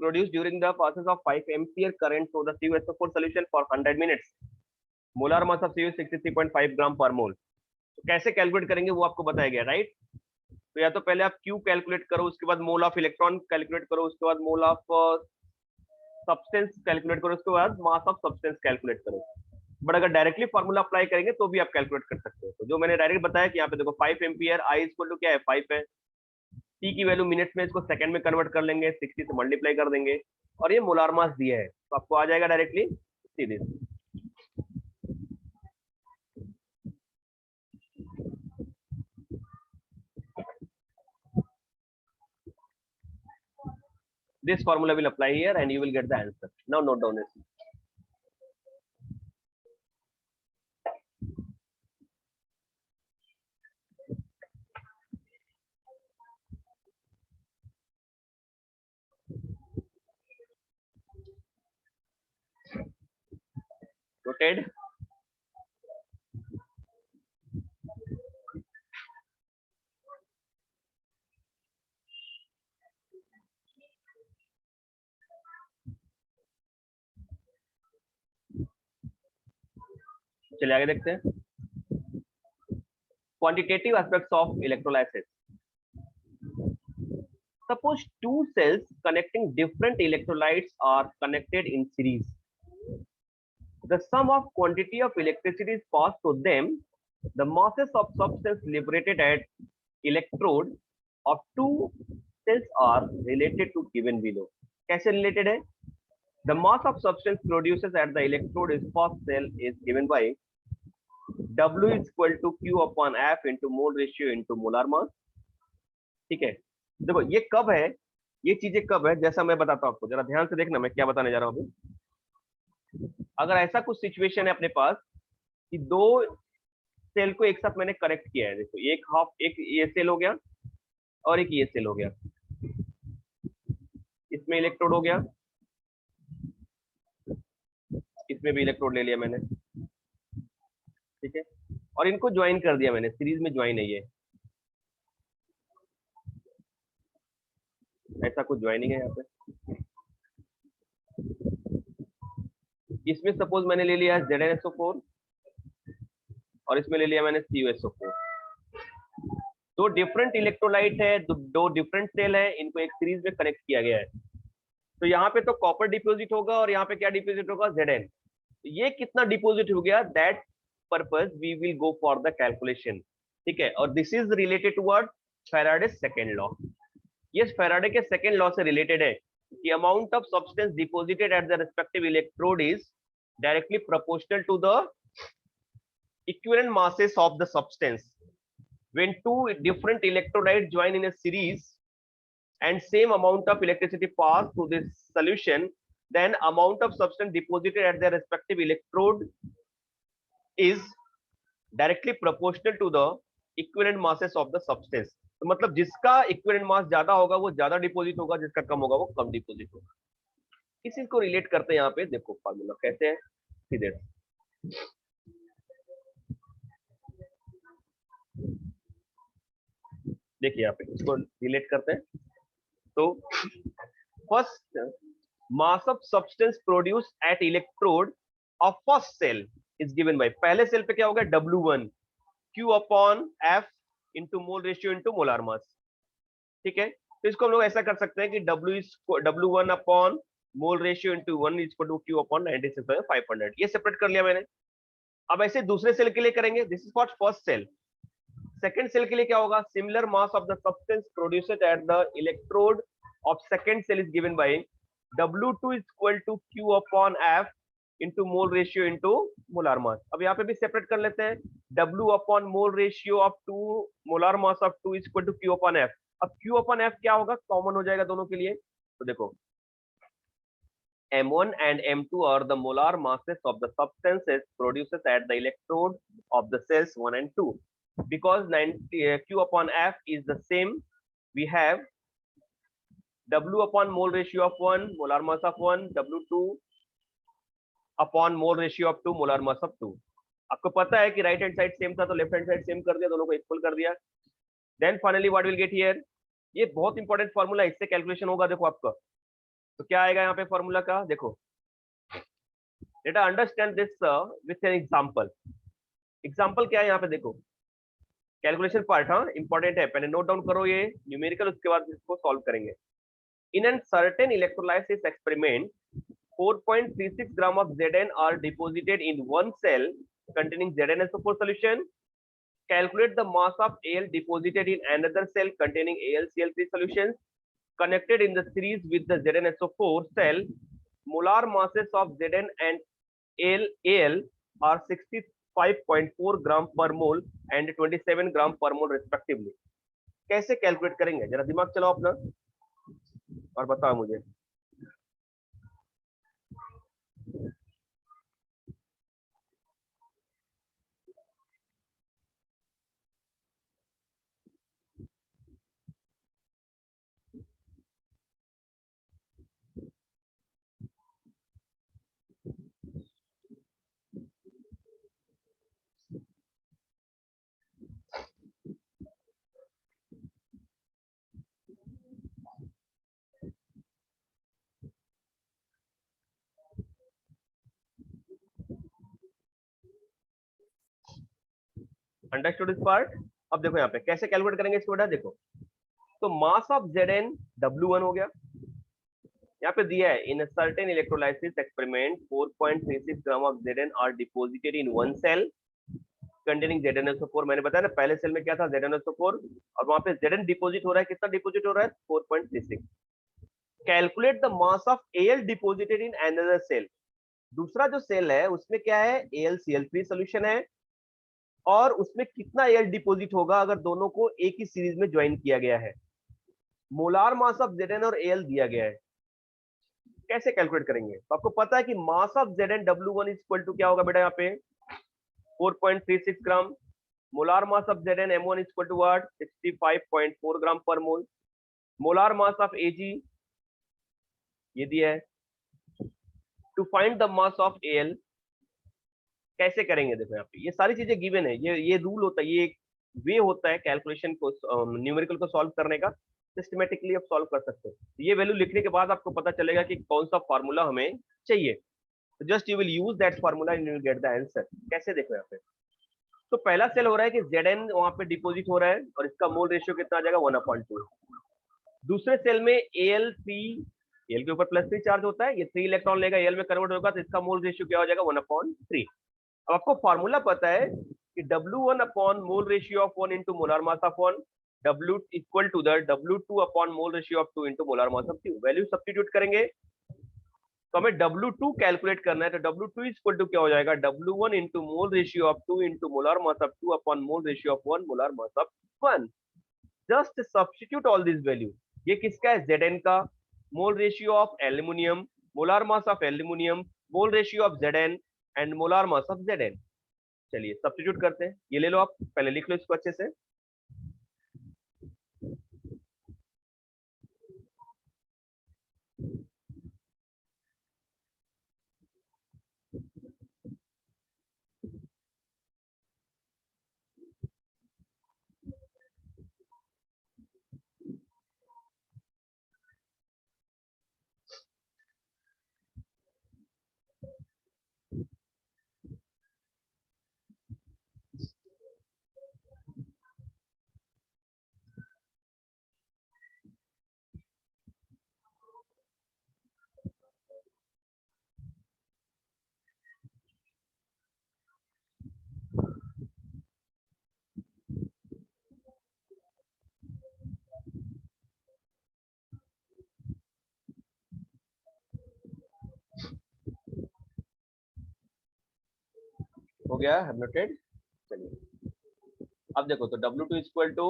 produced during the process of 5 ampere current through the CuSO4 solution for 100 minutes. Molar mass of Cu 63.5 gram per मोल। तो कैसे कैलकुलेट करेंगे वो आपको बताया गया, राइट। तो या तो पहले आप Q कैलकुलेट करो, उसके बाद मोल ऑफ इलेक्ट्रॉन कैलकुलेट करो, उसके बाद मोल ऑफ सब्सटेंस कैलकुलेट करो, उसके बाद मास ऑफ सब्सटेंस कैलकुलेट करो। बट अगर डायरेक्टली फॉर्मूला अप्लाई करेंगे तो भी आप कैलकुलेट कर सकते हो। तो जो मैंने डायरेक्ट बताया कि यहाँ पे देखो 5 एम्पियर, आई इक्वल टू क्या है 5 है, T की वैल्यू मिनट में, इसको सेकंड में कन्वर्ट कर लेंगे, 60 से मल्टीप्लाई कर देंगे और ये मोलार मास दिया है तो आपको आ जाएगा डायरेक्टली सीधे। This formula will apply here and you will get the answer. Now note down this. Noted? चलिए आगे देखते हैं। Quantitative aspects of electrolysis. Suppose two cells connecting different electrolytes are connected in series. The sum of quantity of electricity is passed to them. The masses of substance liberated at electrode of two cells are related to given below. कैसे related है? The mass of substance produced at the electrode is first cell is given by W is equal to Q upon F into mole ratio into molar mass. ठीक है, देखो ये कब है, ये चीजें कब है, जैसा मैं बताता हूँ आपको, जरा ध्यान से देखना मैं क्या बताने जा रहा हूँ अभी। अगर ऐसा कुछ सिचुएशन है अपने पास कि दो सेल को एक साथ मैंने कनेक्ट किया है, देखो एक हाफ, एक ये सेल हो गया और एक ये सेल हो गया, इसमें इलेक्ट्रोड हो गया, इसमें भी इलेक्ट्रोड ले लिया मैंने, ठीक है, और इनको ज्वाइन कर दिया मैंने, सीरीज में ज्वाइन है ये, ऐसा कुछ ज्वाइनिंग है यहाँ पे। इसमें सपोज मैंने ले लिया ZnSO4 और इसमें ले लिया मैंने CuSO4। दो डिफरेंट इलेक्ट्रोलाइट है, दो डिफरेंट सेल है, इनको एक सीरीज में कनेक्ट किया गया है। तो यहाँ पे तो कॉपर डिपोजिट होगा और यहाँ पे क्या डिपोजिट होगा, Zn। ये कितना डिपोजिट हो गया, that purpose we will go for the calculation, ठीक है। और this is related to what, Faraday second law. ये फैराडे के सेकंड लॉ से रिलेटेड है कि amount of substance deposited at the respective electrode is directly proportional to the equivalent masses of the substance. When two different electrolytes join in a series and same amount of electricity pass through this solution, then amount of substance deposited at their respective electrode is directly proportional to the equivalent masses of the substance. तो मतलब जिसका equivalent mass ज्यादा होगा वो ज्यादा deposit होगा, जिसका कम होगा वो कम डिपोजिट होगा। इस चीज को रिलेट करते हैं यहाँ पे, देखो फार्मूला कैसे है सीधे। देखिए यहाँ पे इसको रिलेट करते हैं। तो first mass of substance produce at electrode of first cell is given by, पहले सेल पे क्या होगा W1 Q upon F into mole ratio into molar mass, ठीक है। तो इसको हम लोग ऐसा कर सकते हैं कि W1 upon mole ratio into 1 is equal to Q upon 96,500, ये सेपरेट कर लिया मैंने। अब ऐसे दूसरे सेल के लिए करेंगे, this is for first cell. Second cell के लिए क्या होगा, similar mass of the substance produced at the electrode of second cell is given by W2 is equal to Q upon F into mole ratio into molar mass. अब यहाँ पे भी separate कर लेते हैं, W upon mole ratio of 2 molar mass of 2 is equal to Q upon F। अब Q अपन F क्या होगा, कॉमन हो जाएगा दोनों के लिए। तो देखो M1 and M2 are the molar masses of the substances produced at the electrode of the cells 1 and 2. Because Q upon F is the same, we have W upon mole ratio of 1, molar mass of 1, W2 upon mole ratio of 2, molar mass of 2. आपको पता है कि right hand side same था तो left hand side same कर दिया, दोनों को इक्वल कर दिया. Then finally what will get here, ये बहुत इंपॉर्टेंट फॉर्मूला, इससे कैलकुलेशन होगा. देखो आपका तो क्या आएगा यहाँ पे फॉर्मूला का, देखो let us understand this with an example. Example क्या है यहाँ पे, देखो कैलकुलेशन पार्ट, हाँ इंपॉर्टेंट है, पहले नोट डाउन करो ये न्यूमेरिकल, उसके बाद इसको सॉल्व करेंगे. In an certain electrolysis experiment 4.36 gram of Zn are deposited in one cell containing ZnSO4 solution. Calculate the mass of Al deposited in another cell containing AlCl3 solutions. Connected in the series with the ZnSO4 cell, molar masses of Zn and Al are 65.4 gram per mole and 27 gram per mole respectively. कैसे calculate करेंगे, जरा दिमाग चलाओ अपना और बताओ मुझे. Understood इस पार्ट. अब देखो यहाँ पे कैसे कैलकुलेट करेंगे इसको बेटा, देखो तो मास ऑफ Zn W1 हो गया, यहाँ पे दिया है in a certain electrolysis experiment 4.36 gram of Zn are deposited in one cell containing ZnSO4. मैंने बताया ना पहले सेल में क्या था ZnSO4, और वहां पे Zn डिपोजिट हो रहा है, कितना डिपोजिट हो रहा है 4.36. Calculate the mass of Al deposited in another cell. दूसरा जो सेल है उसमें क्या है AlCl3 सॉल्यूशन है, और उसमें कितना Al डिपोजिट होगा अगर दोनों को एक ही सीरीज में ज्वाइन किया गया है. मोलार मास ऑफ Zn और Al दिया गया है, कैसे कैलकुलेट करेंगे. तो आपको पता है कि mass of Zn W1 is equal to क्या होगा बेटा, यहाँ पे 4.36 gram. Molar mass of Zn M1 is equal to what 65.4 gram per mole. Molar mass of Ag ये दिया है. To find the mass of Al कैसे करेंगे, देखो यहाँ पे ये सारी चीजें गिवन है, ये रूल होता है, ये एक वे होता है कैलकुलेशन को न्यूमेरिकल को सॉल्व करने का. सिस्टमेटिकली आप सॉल्व कर सकते हो. ये वैल्यू लिखने के बाद आपको पता चलेगा कि कौन सा फॉर्मूला हमें चाहिए. Just you will use that formula and you will get the answer. कैसे, देखो यहाँ पे तो पहला सेल हो रहा है कि Zn वहां पे डिपोजिट हो रहा है और इसका मोल रेशियो कितना आ जाएगा 1/2. दूसरे सेल में Al3, Al के ऊपर +3 चार्ज होता है, ये 3 इलेक्ट्रॉन लेगा, Al में कन्वर्ट होगा, तो इसका मोल रेशियो क्या हो जाएगा 1/3. अब आपको फॉर्मूला पता है कि W1 upon mole ratio of 1 into molar mass of 1, W equal to the W2 upon mole ratio of 2 into molar mass of 2. Value substitute करेंगे तो हमें W2 कैलकुलेट करना है, तो W2 इक्वल टू क्या हो जाएगा W1 into mole ratio of 2 into molar mass of 2 upon mole ratio of 1 molar mass of 1. Just substitute all this value. ये किसका है Zn का. मोल ratio of aluminium, molar mass of aluminium, mole ratio of Zn and molar mass of Zn. चलिए substitute करते हैं. ये ले लो, आप पहले लिख लो इसको अच्छे से. हो गया है नोटेड. चलिए अब देखो तो W2 इक्वल टू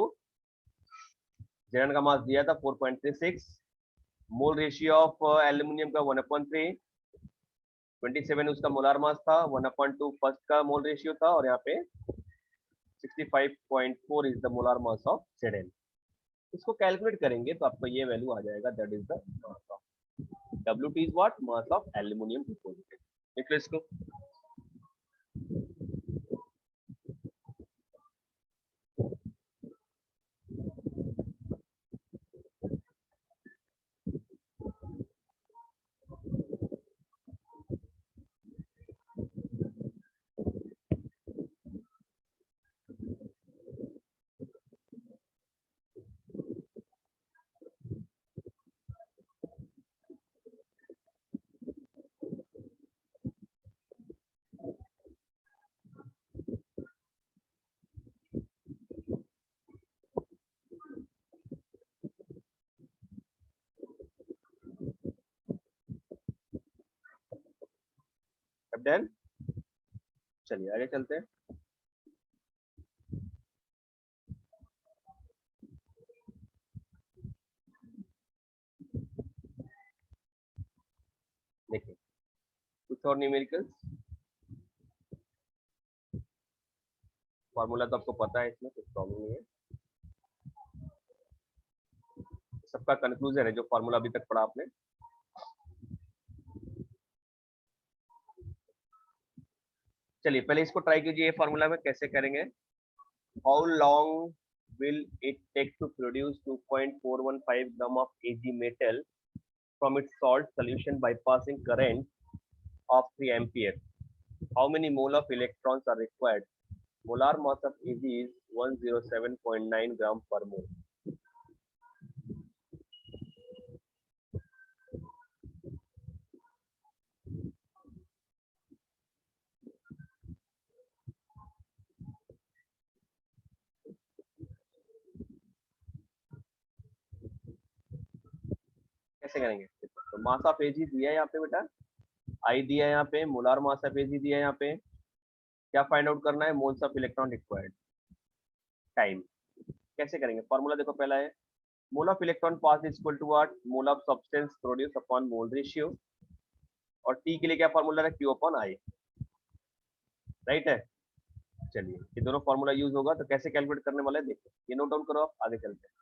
जेरन का मास दिया था 4.36, मोल रेशियो ऑफ एल्यूमिनियम का 1/3, 27 उसका मोलार मास था, 1/2 फर्स्ट का मोल रेशियो था, और यहाँ पे 65.4 is the molar mass of Zn। इसको कैलकुलेट करेंगे तो आपको ये वैल्यू आ जाएगा, that is the mass of Wt is what, mass of aluminium deposited. देख लो इसको, अब डन। चलिए आगे चलते हैं। देखिए कुछ और न्यूमेरिकल्स, फॉर्मूला तो आपको पता है, इसमें कुछ प्रॉब्लम नहीं है, सबका कंक्लूजन है जो फॉर्मूला अभी तक पढ़ा आपने। चलिए पहले इसको ट्राई कीजिए, ये फॉर्मूला में कैसे करेंगे। How long will it take to produce 2.415 gram of Ag metal from its salt solution by passing current of 3 ampere? How many mole of electrons are required? Molar mass of Ag is 107.9 gram per mole. कैसे करेंगे? तो मास of Ag दिया है यहाँ पे बेटा, I दिया है यहाँ पे, मोलार मास ऑफ Ag दिया है यहाँ पे, क्या फाइंड आउट करना है? Moles of electron required, time. कैसे करेंगे? फॉर्मूला देखो, पहला है mole of electron pass is equal to what, mole of substance produce upon mole ratio, और टी के लिए क्या फॉर्मूला है? क्यू अपॉन आई, राइट है। चलिए ये दोनों फॉर्मूला यूज होगा, तो कैसे कैलकुलेट करने वाले हैं देखो, ये नोट डाउन करो, आप आगे चलते हैं।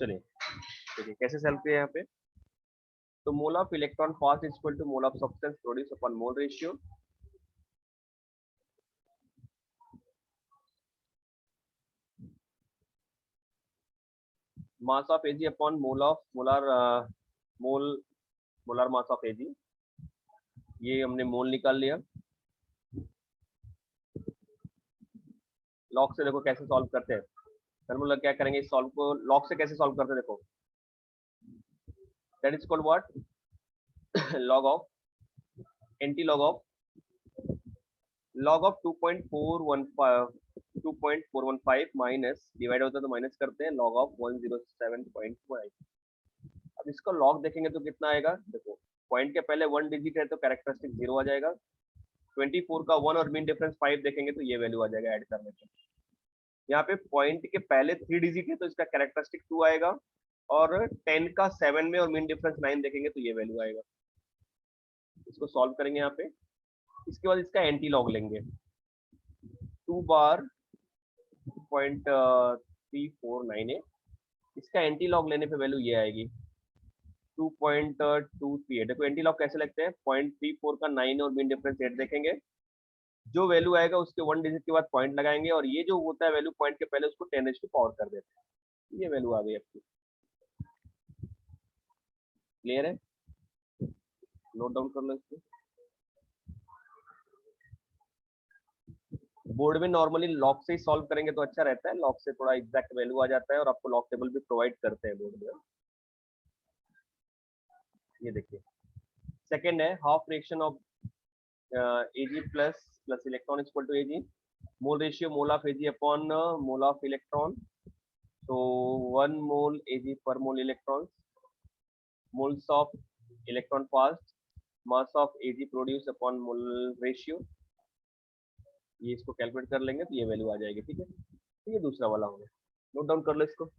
चलिए देखिए कैसे सॉल्व किया यहाँ पे। तो mole of electron pass is equal to mole of substance produce upon mole ratio, mass of Ag upon mole of molar mass of Ag, ये हमने मोल निकाल लिया। लॉग से देखो कैसे सॉल्व करते हैं, फॉर्मूला क्या करेंगे, इस सॉल्व को लॉग से कैसे सॉल्व करते हैं देखो, that is called what, log of, anti log of log of 2.415 minus divide होता है तो माइनस करते हैं लॉग ऑफ 107.5। अब इसका लॉग देखेंगे तो कितना आएगा, देखो पॉइंट के पहले 1 डिजिट है तो कैरेक्टरिस्टिक 0 आ जाएगा। 24 का 1 और मीन डिफरेंस 5 देखेंगे तो ये वैल्यू आ जाएगा ऐड करने पे। यहाँ पे पॉइंट के पहले 3 डिजिट है तो इसका कैरेक्टरिस्टिक 2 आएगा, और 10 का 7 में और मीन डिफरेंस 9 देखेंगे तो ये वैल्यू आएगा। इसको सॉल्व करेंगे यहाँ पे। इसके बाद इसका एंटी लॉग लेंगे, 2 बार 0.3498। इसका एंटी लॉग लेने पे वैल्यू ये आएगी 2.23। देखो एंटी लॉग कैसे लगते हैं, 0.34 का 9 और मीन डिफरेंस 8 देखेंगे, जो वैल्यू आएगा उसके 1 डिजिट के बाद पॉइंट लगाएंगे, और ये जो होता है वैल्यू पॉइंट के पहले उसको 10 रेज़ टू पावर कर देते हैं। ये वैल्यू आ गई आपकी। क्लियर है, नोट डाउन कर लो इसको। बोर्ड में नॉर्मली लॉग से ही सॉल्व करेंगे तो अच्छा रहता है, लॉग से थोड़ा एग्जैक्ट वैल्यू आ जाता है और आपको लॉग टेबल भी प्रोवाइड करते हैं बोर्ड में। ये देखिए सेकंड है, half fraction of Ag plus electron is equal to Ag, mole ratio mole of Ag upon mole of electron, so 1 mole Ag per mole electrons, moles of electron passed, mass of Ag produced upon mole ratio। ये इसको calculate कर लेंगे तो ये value आ जाएगी। ठीक है, तो ये दूसरा वाला हो गया, नोट डाउन कर लो इसको।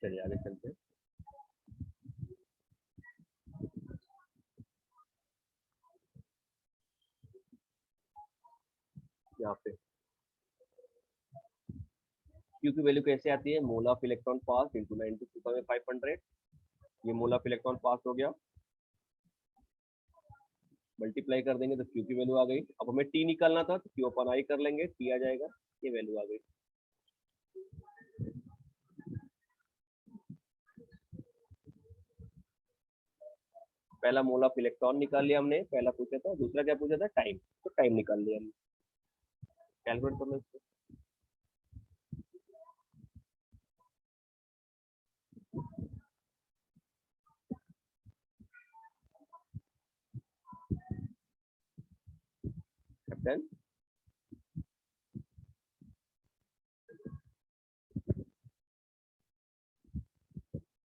चलिए आगे चलते हैं। यहाँ पे Q की वैल्यू कैसे आती है, mole of electron pass into 92500। ये मोल ऑफ इलेक्ट्रॉन पास हो गया, मल्टीप्लाई कर देंगे तो Q की वैल्यू आ गई। अब हमें T निकालना था तो Q अपन I कर लेंगे, T आ जाएगा, ये वैल्यू आ गई। पहला मोल ऑफ इलेक्ट्रॉन निकाल लिया हमने, पहला पूछा था, दूसरा क्या पूछा था, टाइम, तो टाइम निकाल लिया हमने। कैलकुलेट कर लो इसको। Then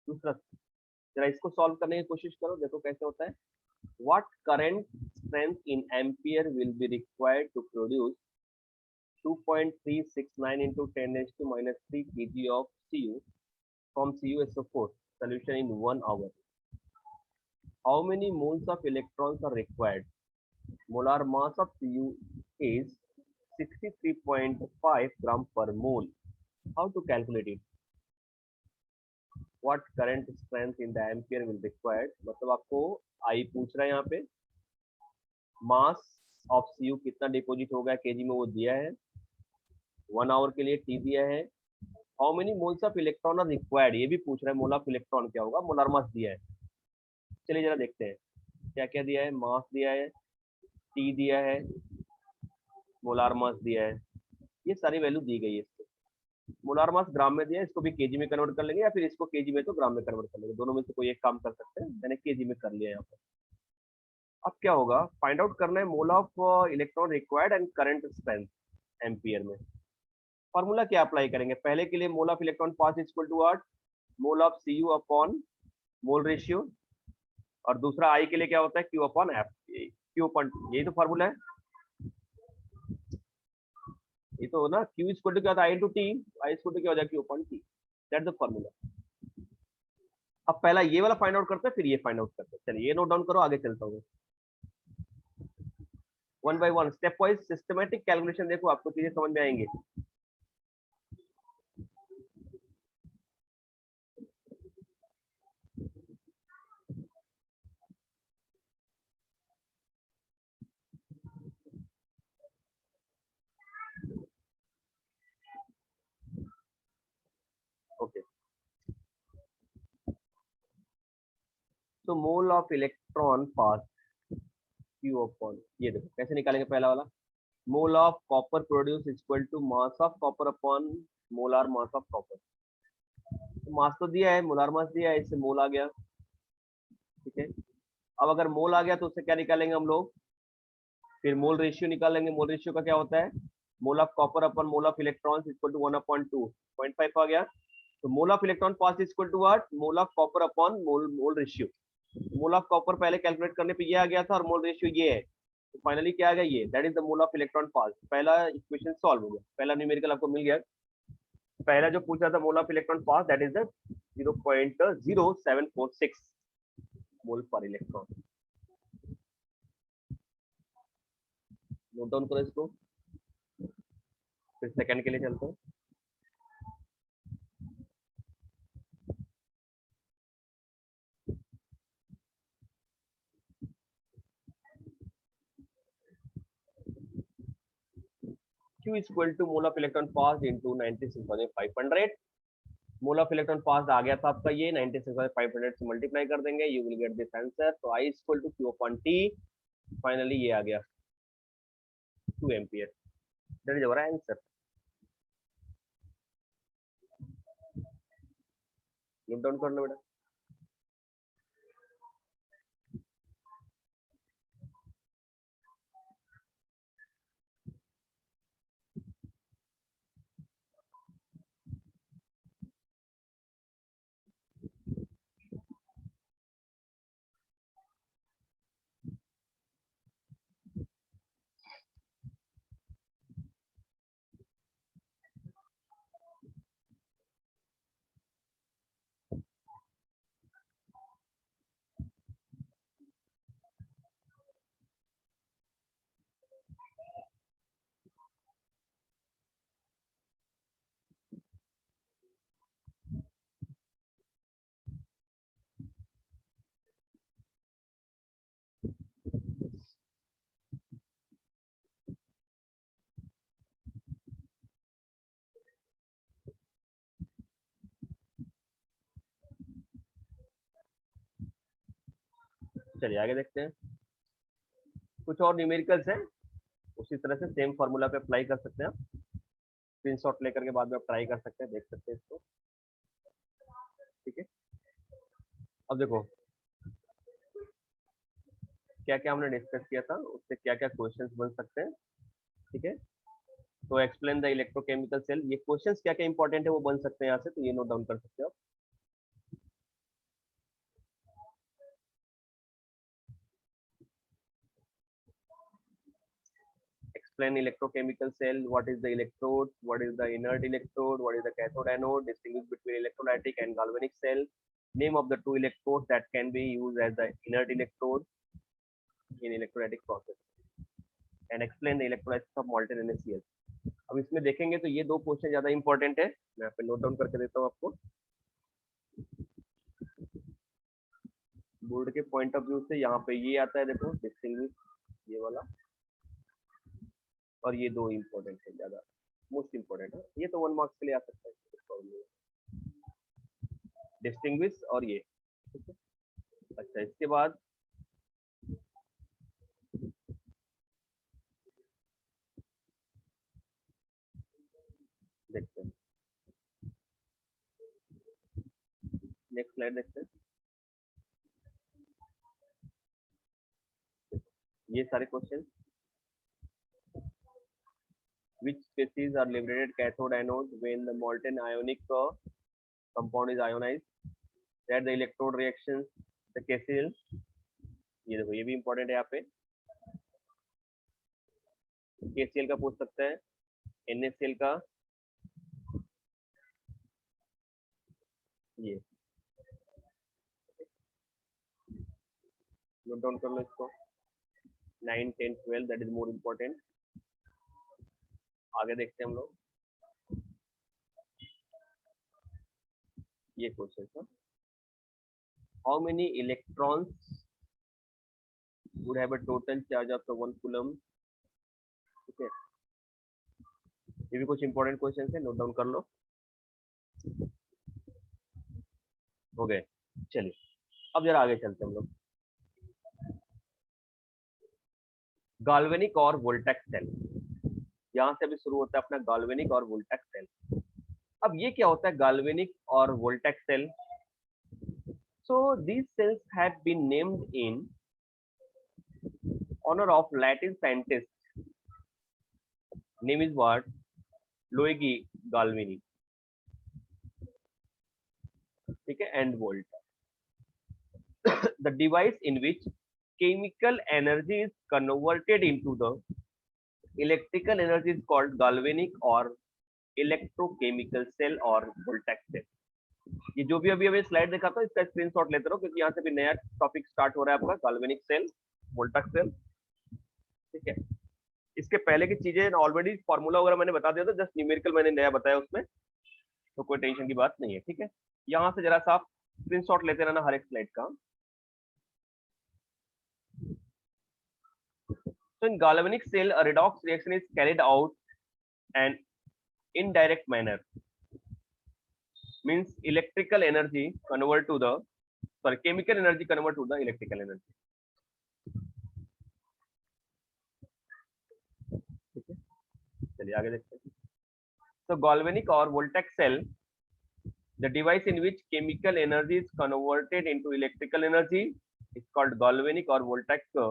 दूसरा, जरा इसको सॉल्व करने की कोशिश करो, देखो कैसे होता है। What current strength in ampere will be required to produce 2.369 into 10 raised to minus 3 kg of Cu from CuSO4 solution in 1 hour. How many moles of electrons are required? Molar mass of Cu is 63.5 gram per mole. How to calculate it? What current strength in the ampere will required? मतलब आपको I पूछ रहा है यहाँ पे, mass of Cu कितना deposit होगा KG में वो दिया है, 1 आवर के लिए T दिया है, how many moles of electron are required ये भी पूछ रहा है, मोल ऑफ इलेक्ट्रॉन क्या होगा, मोलार मास दिया है। चलिए जरा देखते हैं क्या क्या दिया है, मास दिया है, T दिया है, मोलार मास दिया है, ये सारी वैल्यू दी गई है। इसको मोलार मास ग्राम में दिया है, इसको भी केजी में कन्वर्ट कर लेंगे, या फिर इसको केजी में तो ग्राम में कन्वर्ट कर लेंगे, दोनों में से कोई एक काम कर सकते हैं। मैंने केजी में कर लिया यहाँ पर। अब क्या होगा, फाइंड आउट करना है mole of electron required and current strength ampere में। फॉर्मूला क्या अप्लाई करेंगे, पहले के लिए mole of electron pass equal to what, mole of Cu upon mole ratio, और दूसरा आई के लिए क्या होता है, Q upon F, Q upon, यही तो फॉर्मूला है, ये तो ना। Q इक्वल टू क्या होता है, I into T, I equal to क्या हो जाएगा, Q upon T, that's the formula. अब पहला ये वाला फाइंड आउट करते हैं, फिर ये फाइंड आउट करते हैं। चलिए ये नोट डाउन करो, आगे चलता हूँ one by one, step wise systematic calculation, देखो आपको चीजें समझ में आएंगे। ओके, तो mole of electron pass Q upon, ये देखो कैसे निकालेंगे पहला वाला, mole of copper produce equal to mass of copper upon molar mass of copper. तो मास तो दिया है, मोलार मास दिया है, इससे मोल आ गया, ठीक है। अब अगर मोल आ गया तो उससे क्या निकालेंगे हम लोग, फिर मोल रेशियो निकालेंगे। मोल रेशियो का क्या होता है, mole of copper upon mole of electrons equal to 1/2, 0.5 आ गया। तो mole of electron pass equal to what, mole of copper upon mole mole ratio. Mole of copper पहले कैलकुलेट करने पे ये आ गया था और मोल रेशियो ये है, तो फाइनली क्या आ गया, ये that is the mole of electron pass. पहला इक्वेशन सॉल्व हो गया, पहला न्यूमेरिकल आपको मिल गया। पहला जो पूछा था मोल of electron pass that is the 0.0746 मोल पर इलेक्ट्रॉन। नोट डाउन करो इसको, फिर सेकंड के लिए चलते हैं। Q is equal to mole of electron passed into 96,500। Mole of electron pass आ गया था आपका, ये 96,500 से मल्टीप्लाई कर देंगे, you will get this answer. तो I equal to Q upon T, finally ये आ गया 2 ampere, that is our answer. Note down कर लो बेटा। चलिए आगे देखते हैं, कुछ और न्यूमेरिकल्स हैं, उसी तरह से सेम फॉर्मूला पे अप्लाई कर सकते हैं आप। स्क्रीनशॉट लेकर के बाद में आप ट्राई कर सकते हैं, देख सकते हैं इसको, ठीक है। अब देखो क्या क्या हमने डिस्कस किया था, उससे क्या क्या क्वेश्चंस बन सकते हैं, ठीक है। तो एक्सप्लेन द इलेक्ट्रोकेमिकल सेल, ये क्वेश्चंस क्या क्या इंपॉर्टेंट है वो बन सकते हैं यहाँ से, तो ये नोट डाउन कर सकते हो आप। Explain electrochemical cell, what is the electrode, what is the inert electrode, what is the cathode anode, distinguish between electrolytic and galvanic cell, name of the two electrodes that can be used as the inert electrode in electrolytic process, and explain the electrolysis of molten NaCl। अब इसमें देखेंगे तो ये दो question ज्यादा important है, मैं यहाँ पे नोट डाउन करके देता हूँ आपको। बोर्ड के पॉइंट ऑफ व्यू से यहाँ पे ये आता है, देखो डिस्टिंग्विश, ये वाला, और ये दो इंपॉर्टेंट है, ज्यादा मोस्ट इंपॉर्टेंट है, ये तो 1 मार्क्स के लिए आ सकता है, डिस्टिंग्विश और ये। अच्छा, इसके बाद देखते हैं, नेक्स्ट स्लाइड देखते हैं। ये सारे question, which species are liberated cathode anode when the molten ionic compound is ionized, that the electrode reactions the KCl, ये देखो ये भी इंपॉर्टेंट है, यहाँ पे KCl का पूछ सकता है, NaCl का, ये नोट डाउन कर लो इसको, 9, 10, 12 दैट इज मोर इम्पोर्टेंट। आगे देखते हैं हम लोग, ये क्वेश्चन था, how many electrons would have a total charge of 1 coulomb, ठीक है। ये भी कुछ इंपॉर्टेंट क्वेश्चन है, नोट डाउन कर लो। हो गए। चलिए अब जरा आगे चलते हैं हम लोग। गाल्वेनिक और वोल्टेक सेल, यहाँ से भी शुरू होता है अपना गाल्वेनिक और वोल्टेक सेल। अब ये क्या होता है गाल्वेनिक और voltaic cell? So these cells have been named in honor of Latin scientist, name is what? Luigi Galvani, ठीक है, and Volt. The device in which chemical energy is converted into the electrical energy is called galvanic or electrochemical cell or Voltaic cell. ये जो भी अभी अभी slide देखा था इसका स्क्रीनशॉट लेते रहो, क्योंकि यहाँ से भी नया टॉपिक स्टार्ट हो रहा है आपका गाल्वेनिक सेल, वोल्टेक सेल, ठीक है। इसके पहले की चीजें ऑलरेडी फॉर्मूला वगैरह मैंने बता दिया था, जस्ट न्यूमेरिकल मैंने नया बताया उसमें, तो कोई टेंशन की बात नहीं है, ठीक है। यहाँ से जरा सा आप स्क्रीनशॉट लेते रहना हर एक स्लाइड का। So in galvanic cell, a redox reaction is carried out an indirect manner, means electrical energy convert to the chemical energy convert to the electrical energy, ठीक है। चलिए आगे देखते हैं। So galvanic or Voltaic cell, the device in which chemical energy is converted into electrical energy is called galvanic or Voltaic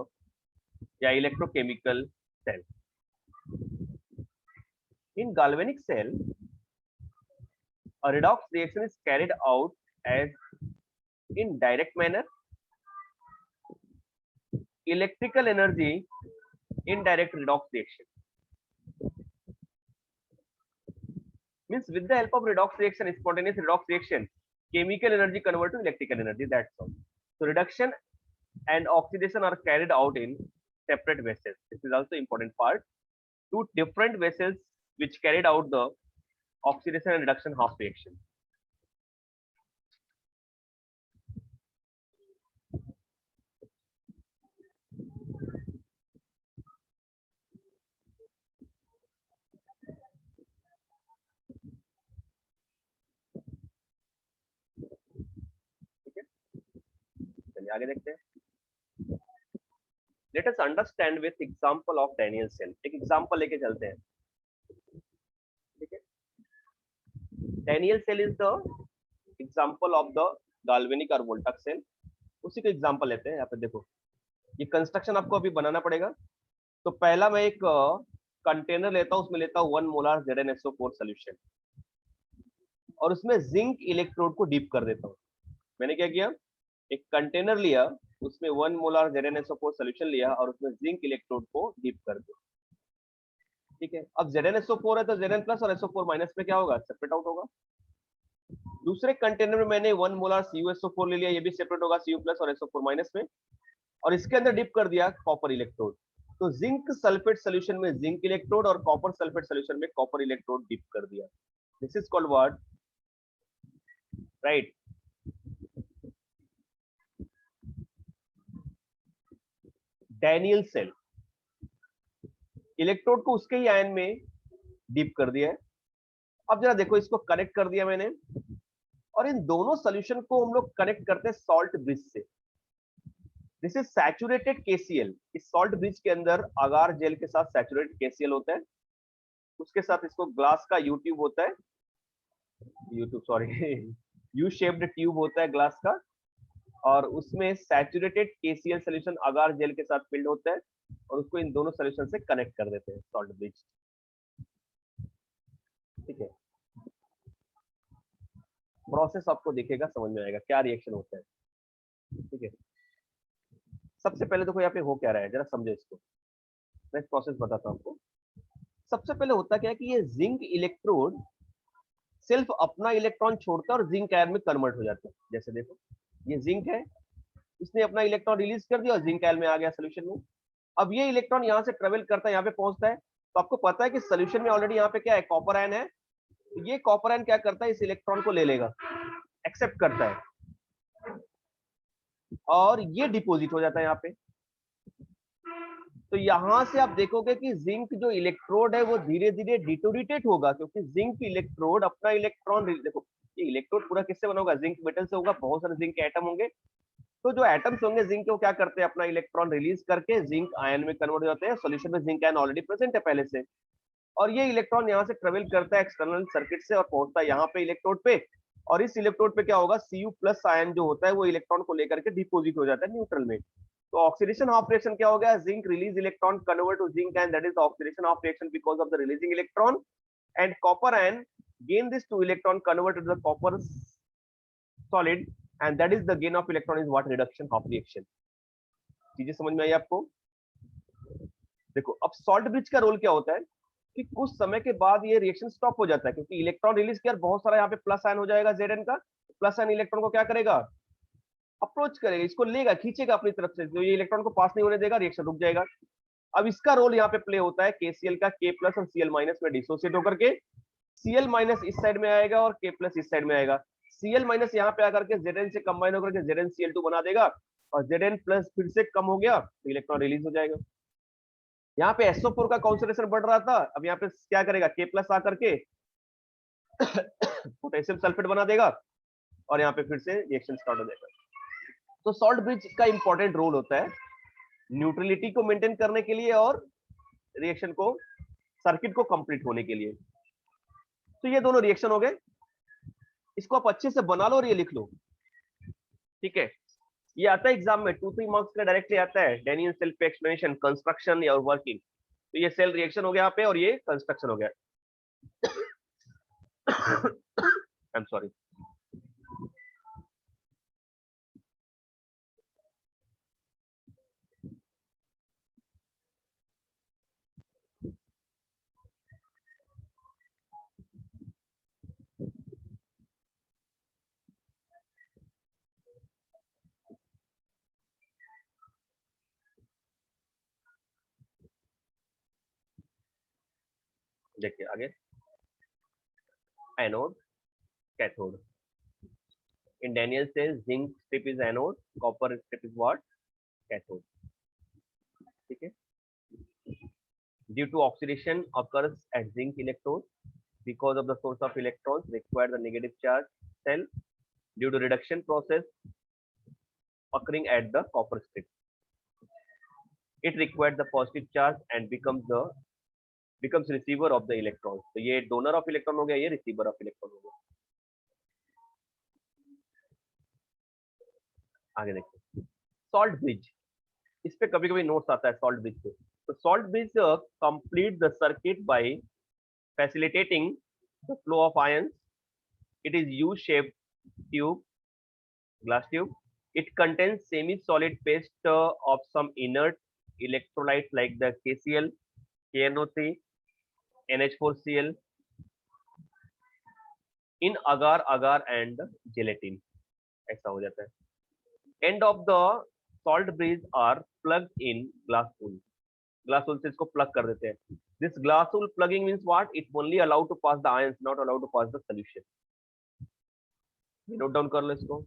या electrochemical cell. In galvanic cell, a redox reaction is carried out as in direct manner. Electrical energy, indirect redox reaction, means with the help of redox reaction, spontaneous redox reaction, chemical energy convert to electrical energy, that's all. So reduction and oxidation are carried out in separate vessels. This is also important part. Two different vessels which carried out the oxidation and reduction half reaction. चलिए आगे देखते हैं। Let us understand with example of Daniel cell. एक example लेके चलते हैं, ठीक है। Daniel cell is the example of the galvanic or Voltaic cell. उसी का एग्जांपल लेते हैं। यहाँ पे देखो, ये कंस्ट्रक्शन आपको अभी बनाना पड़ेगा। तो पहला मैं एक कंटेनर लेता हूँ, उसमें लेता हूँ 1 मोलार ZnSO4 सोल्यूशन और उसमें जिंक इलेक्ट्रोड को डीप कर देता हूँ। मैंने क्या किया, एक कंटेनर लिया, उसमें 1 मोलार ZnSO4 सोल्यूशन लिया और उसमें जिंक इलेक्ट्रोड को डीप कर दिया, ठीक है। अब ZnSO4 है तो Zn प्लस और SO4 माइनस में क्या होगा, सेपरेट आउट होगा। दूसरे कंटेनर में मैंने 1 मोलार CuSO4 ले लिया, ये भी सेपरेट होगा Cu प्लस और SO4 माइनस में, और इसके अंदर डिप कर दिया कॉपर इलेक्ट्रोड। तो जिंक सल्फेट सोल्यूशन में जिंक इलेक्ट्रोड और कॉपर सल्फेट सोल्यूशन में कॉपर इलेक्ट्रोड डिप कर दिया। This is called what, right, Daniell cell. Electrode को उसके ही आयन में डीप कर दिया है। अब जरा देखो, इसको कनेक्ट कर दिया मैंने, और इन दोनों सोल्यूशन को हम लोग कनेक्ट करते हैं सॉल्ट ब्रिज से। This is saturated KCl। इस सॉल्ट ब्रिज के अंदर अगार जेल के साथ सैचुरेटेड KCl होता है, उसके साथ इसको ग्लास का यू ट्यूब होता है, यू शेप्ड ट्यूब होता है ग्लास का, और उसमें सैचुरेटेड KCl सोल्यूशन अगार जेल के साथ फिल्ड होता है, और उसको इन दोनों सोल्यूशन से कनेक्ट कर देते हैं सॉल्ट ब्रिज, ठीक है। प्रोसेस आपको दिखेगा, समझ में आएगा क्या रिएक्शन होता है, ठीक है। सबसे पहले देखो यहाँ पे हो क्या रहा है, जरा समझो इसको, मैं प्रोसेस बताता हूँ आपको। सबसे पहले होता क्या है कि ये जिंक इलेक्ट्रोड सिर्फ अपना इलेक्ट्रॉन छोड़ता है और जिंक आयन में कन्वर्ट हो जाता है। जैसे देखो, ये जिंक है, इसने अपना इलेक्ट्रॉन रिलीज कर दिया और जिंक आयन में आ गया सोल्यूशन में। अब ये इलेक्ट्रॉन यहाँ से ट्रेवल करता है, यहाँ पे पहुंचता है, तो आपको पता है कि सोल्यूशन में ऑलरेडी यहाँ पे क्या है, कॉपर आयन है। तो ये कॉपर आयन क्या करता है, इस इलेक्ट्रॉन को ले लेगा, एक्सेप्ट करता है, और ये डिपोजिट हो जाता है यहाँ पे। तो यहां से आप देखोगे कि जिंक जो इलेक्ट्रोड है वो धीरे धीरे डिटोरिटेट होगा, क्योंकि जिंक इलेक्ट्रोड अपना इलेक्ट्रॉन, देखो ये इलेक्ट्रोड पूरा किससे बना होगा, जिंक मेटल से होगा, बहुत सारे जिंक के एटम होंगे। तो जो एटम्स होंगे जिंक के, वो क्या करते हैं, अपना इलेक्ट्रॉन रिलीज करके जिंक आयन में कन्वर्ट हो जाते हैं। सॉल्यूशन में जिंक आयन ऑलरेडी प्रेजेंट है पहले से, और ये इलेक्ट्रॉन यहाँ से ट्रेवल करता है एक्सटर्नल सर्किट से और पहुंचता है यहाँ पे इलेक्ट्रोड पे। और इस इलेक्ट्रोड पे क्या होगा, Cu प्लस आयन जो होता है वो इलेक्ट्रॉन को लेकर के डिपोजिट हो जाता है न्यूट्रल में। तो ऑक्सीडेशन हाफ रिएक्शन क्या हो गया, zinc release electron convert to zinc and that is oxidation half reaction because of the releasing electron, and copper ion gain this two electron converted to the copper solid and that is the gain of electron is what, reduction half reaction। चीजें समझ में आई आपको? देखो अब salt bridge का role क्या होता है कि कुछ समय के बाद ये रिएक्शन स्टॉप हो जाता है, क्योंकि इलेक्ट्रॉन रिलीज किया, बहुत सारा यहाँ पे प्लस आयन हो जाएगा Zn का। प्लस आयन इलेक्ट्रॉन को क्या करेगा, अप्रोच करेगा, इसको लेगा, खींचेगा अपनी तरफ से, जो ये इलेक्ट्रॉन को पास नहीं होने देगा, रिएक्शन रुक जाएगा। अब इसका रोल यहाँ पे प्ले होता है KCl का K प्लस और Cl माइनस में डिसोसिएट होकर के Cl माइनस इस साइड में आएगा और K प्लस इस साइड में आएगा। Cl माइनस यहाँ पे आकर के Zn से कंबाइन होकर के ZnCl2 बना देगा, और Zn प्लस फिर से कम हो गया तो इलेक्ट्रॉन रिलीज हो जाएगा। यहाँ पे SO4 का कॉन्सेंट्रेशन बढ़ रहा था, अब यहाँ पे क्या करेगा, K प्लस आकर के पोटेशियम सल्फेट बना देगा और यहाँ पे फिर से रिएक्शन स्टार्ट हो जाएगा। तो सॉल्ट ब्रिज का इंपॉर्टेंट रोल होता है न्यूट्रलिटी को मेंटेन करने के लिए और रिएक्शन को, सर्किट को कंप्लीट होने के लिए। तो ये दोनों रिएक्शन हो गए, इसको आप अच्छे से बना लो और ये लिख लो, ठीक है। ये आता है एग्जाम में 2-3 मार्क्स का डायरेक्टली आता है, डेनियल सेल पे एक्सप्लेनेशन, कंस्ट्रक्शन या वर्किंग। तो ये सेल रिएक्शन हो गया यहाँ पे और ये कंस्ट्रक्शन हो गया। I am sorry. देखिए आगे, anode cathode. In Daniel says zinc strip is anode, copper strip is what, cathode, ठीक है। Due to oxidation occurs at zinc electrode because of the source of electrons require the negative charge cell due to reduction process occurring at the copper strip. It requires the positive charge and becomes receiver of the electrons. तो ये donor of electron हो गया, ये receiver of electron हो गया। आगे देखिए, salt bridge, इस पे कभी कभी नोट्स आता है सॉल्ट ब्रिज पे। तो salt bridge complete the circuit by facilitating the flow of ions. It is U-shaped tube, glass tube. It contains semi-solid paste of some inert electrolytes like the KCl, KNO3, NH4Cl in agar, agar and gelatin। ऐसा हो जाता है। End of the salt bridge are plugged in glass wool। glass wool से इसको plug कर देते हैं। This glass wool plugging means what? It only allowed to pass the ions, not allowed to pass the solution। Note down कर लो इसको।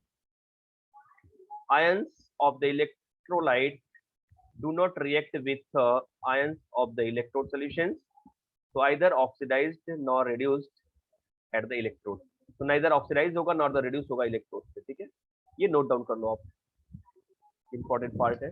Ions of the electrolyte do not react with ions of the electrode solutions, so either oxidized nor reduced at the electrode। तो neither oxidized होगा nor the reduced होगा electrode से, ठीक है। ये नोट डाउन कर लो आप, इंपॉर्टेंट पार्ट है।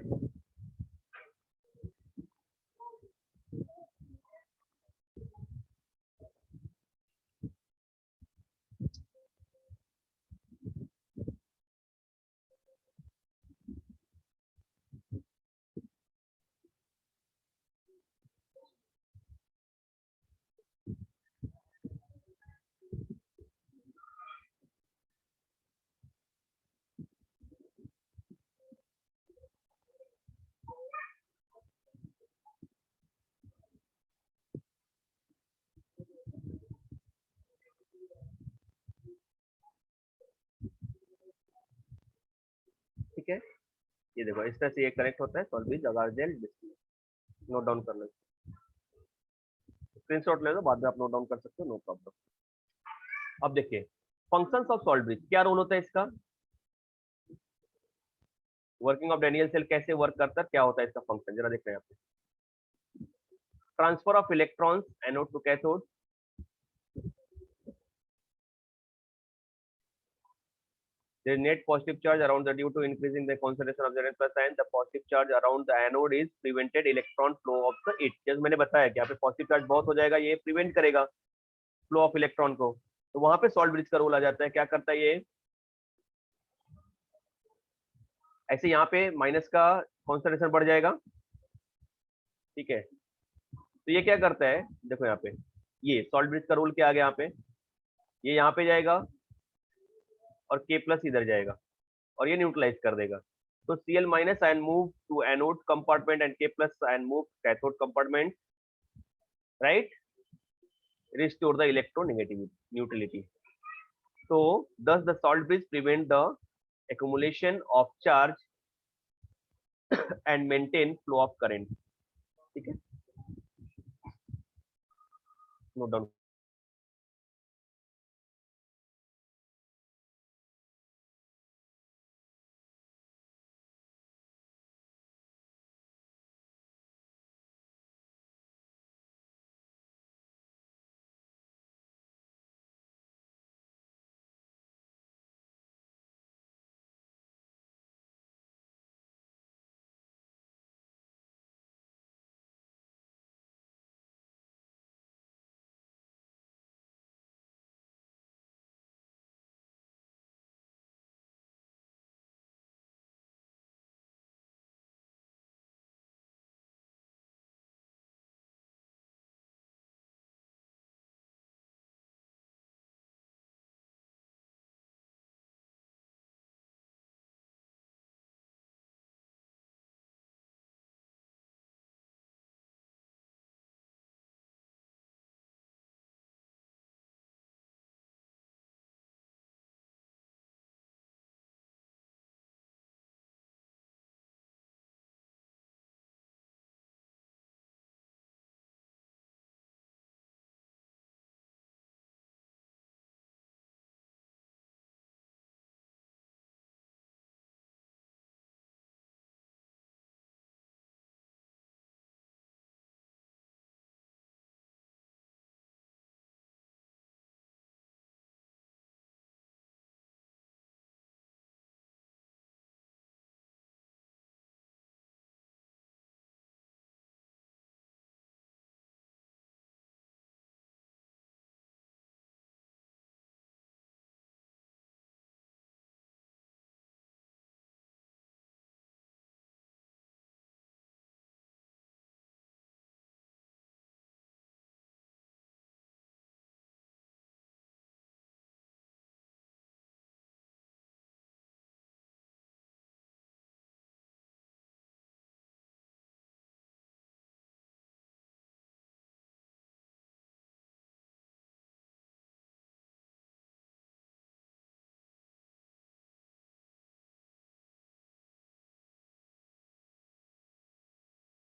ठीक है, ये देखो इस तरह से ये कनेक्ट होता है सॉल्ट ब्रिज, अगार जेल, डिस्प्ले। नोट डाउन कर लो, स्क्रीनशॉट ले लो, बाद में आप नोट डाउन कर सकते हो, नो प्रॉब्लम। अब देखिए फंक्शंस ऑफ सॉल्ट ब्रिज, क्या रोल होता है इसका, वर्किंग ऑफ डेनियल सेल कैसे वर्क करता है, क्या होता है इसका फंक्शन, जरा देख रहे हैं आप। Transfer of electrons anode to cathode, there is net positive charge around the due to increasing the concentration of Zn plus ion, the positive charge around the anode is prevented electron flow of the it. जैसे मैंने बताया कि यहाँ पे positive charge बहुत हो जाएगा, ये प्रिवेंट करेगा फ्लो ऑफ इलेक्ट्रॉन को, तो वहां पे सॉल्ट ब्रिज का रोल आ जाता है। क्या करता है ये, ऐसे यहाँ पे माइनस का कॉन्सेंट्रेशन बढ़ जाएगा, ठीक है। तो ये क्या करता है, देखो यहाँ पे ये सॉल्ट ब्रिज का रोल क्या आ गया, यहाँ पे ये यहाँ पे जाएगा और K प्लस इधर जाएगा और ये न्यूट्रलाइज कर देगा। तो Cl minus ion move to anode compartment and K plus ion move cathode compartment, right, restore the electronegativity neutrality. So thus the salt bridge prevent the accumulation of charge and maintain flow of current, ठीक है, note down.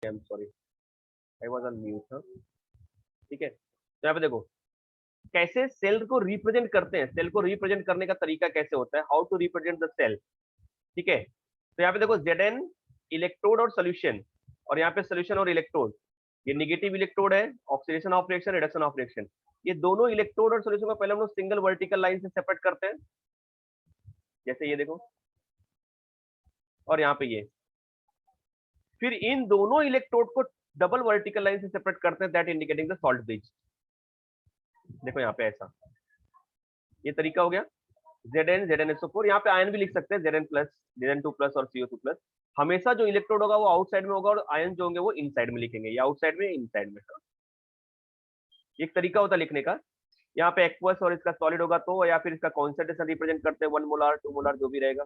I am sorry, I was on mute, हाँ, ठीक है। तो यहाँ पे देखो कैसे सेल को रिप्रेजेंट करते हैं, सेल को रिप्रेजेंट करने का तरीका कैसे होता है, how to represent the cell, ठीक है। तो यहाँ पे देखो Zn इलेक्ट्रोड और सोल्यूशन, और यहाँ पे सोल्यूशन और इलेक्ट्रोड, ये निगेटिव इलेक्ट्रोड है, oxidation of reaction, reduction of reaction. ये दोनों इलेक्ट्रोड और सोल्यूशन को पहले हम लोग सिंगल वर्टिकल लाइन से सेपरेट करते हैं, जैसे ये देखो, और यहाँ पे ये, फिर इन दोनों इलेक्ट्रोड को डबल वर्टिकल लाइन से सेपरेट करते हैं, that indicating the salt bridge. देखो यहाँ पे ऐसा, ये तरीका हो गया। ZnSO4, यहाँ पे आयन भी लिख सकते हैं, Zn प्लस, Zn2 प्लस और CO2 प्लस। हमेशा जो इलेक्ट्रोड होगा वो आउटसाइड में होगा और आयन जो होंगे वो इनसाइड में लिखेंगे, या आउटसाइड में, इनसाइड में। एक तरीका होता है लिखने का। यहाँ पे एक्वस और इसका सॉलिड होगा तो, या फिर इसका कॉन्सेंट्रेशन रिप्रेजेंट करते हैं 1 मोलार 2 मोलार जो भी रहेगा।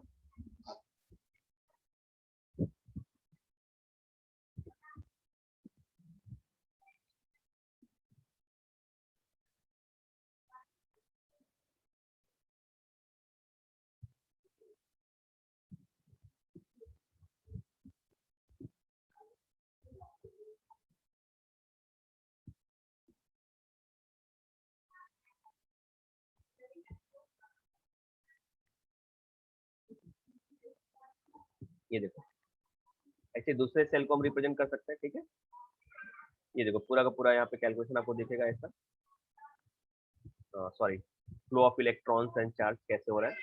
ये देखो ऐसे दूसरे सेल को हम रिप्रेजेंट कर सकते हैं, ठीक है। ये देखो पूरा का पूरा यहाँ पे कैलकुलेशन आपको दिखेगा ऐसा, sorry, flow of electrons and charge कैसे हो रहा है।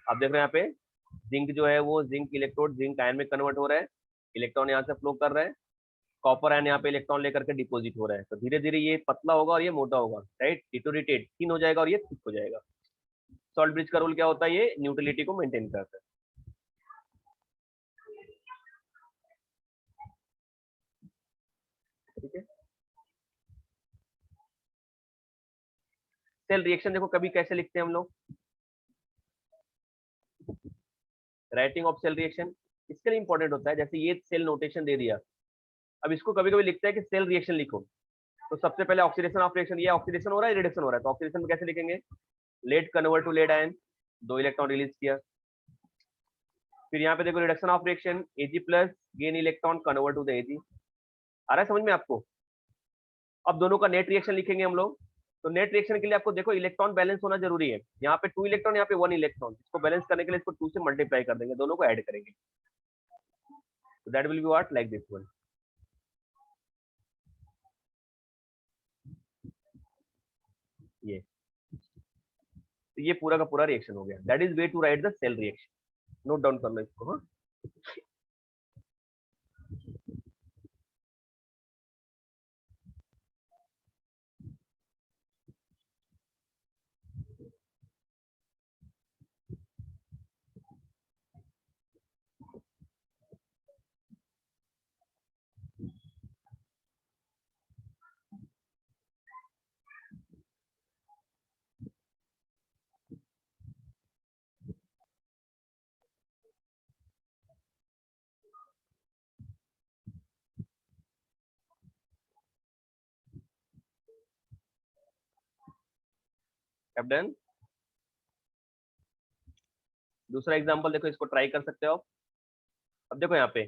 आप देख रहे हैं यहाँ पे जिंक जो है वो जिंक इलेक्ट्रोड जिंक आयन में कन्वर्ट हो रहा है, इलेक्ट्रॉन यहाँ से फ्लो कर रहे हैं, कॉपर आयन यहाँ पे इलेक्ट्रॉन लेकर के डिपोजिट हो रहा है। तो धीरे धीरे ये पतला होगा और ये मोटा होगा, राइट, डिटोरेटेड थिन हो जाएगा और ये थिक हो जाएगा। सॉल्ट ब्रिज का रोल क्या होता है, ये न्यूट्रलिटी को मेंटेन करता है। ठीक है, सेल रिएक्शन देखो कभी कैसे लिखते हैं हम लोग, राइटिंग ऑफ सेल रिएक्शन इसके लिए इंपॉर्टेंट होता है। जैसे ये सेल नोटेशन दे दिया, अब इसको कभी कभी लिखता है कि सेल रिएक्शन लिखो, तो सबसे पहले ऑक्सीडेशन ऑफ रिएक्शन, ये ऑक्सीडेशन हो रहा है रिडक्शन हो रहा है, तो ऑक्सीडेशन में कैसे लिखेंगे, lead convert to lead ion, 2 electron release किया। फिर यहाँ पे देखो reduction of reaction, Ag plus gain electron convert to the Ag। आ रहा है समझ में आपको? अब दोनों का नेट रिएक्शन लिखेंगे हम लोग। तो नेट रिएक्शन के लिए आपको देखो इलेक्ट्रॉन बैलेंस होना जरूरी है। यहाँ पे 2 इलेक्ट्रॉन, यहाँ पे 1 इलेक्ट्रॉन, इसको बैलेंस करने के लिए इसको 2 से मल्टीप्लाई कर देंगे, दोनों को ऐड करेंगे। So that will be what, like this one. ये तो ये पूरा का पूरा रिएक्शन हो गया। That is way to write the cell reaction. Note down कर लो इसको। हाँ, हैव डन। दूसरा एग्जांपल देखो, इसको ट्राई कर सकते हो आप। अब देखो यहाँ पे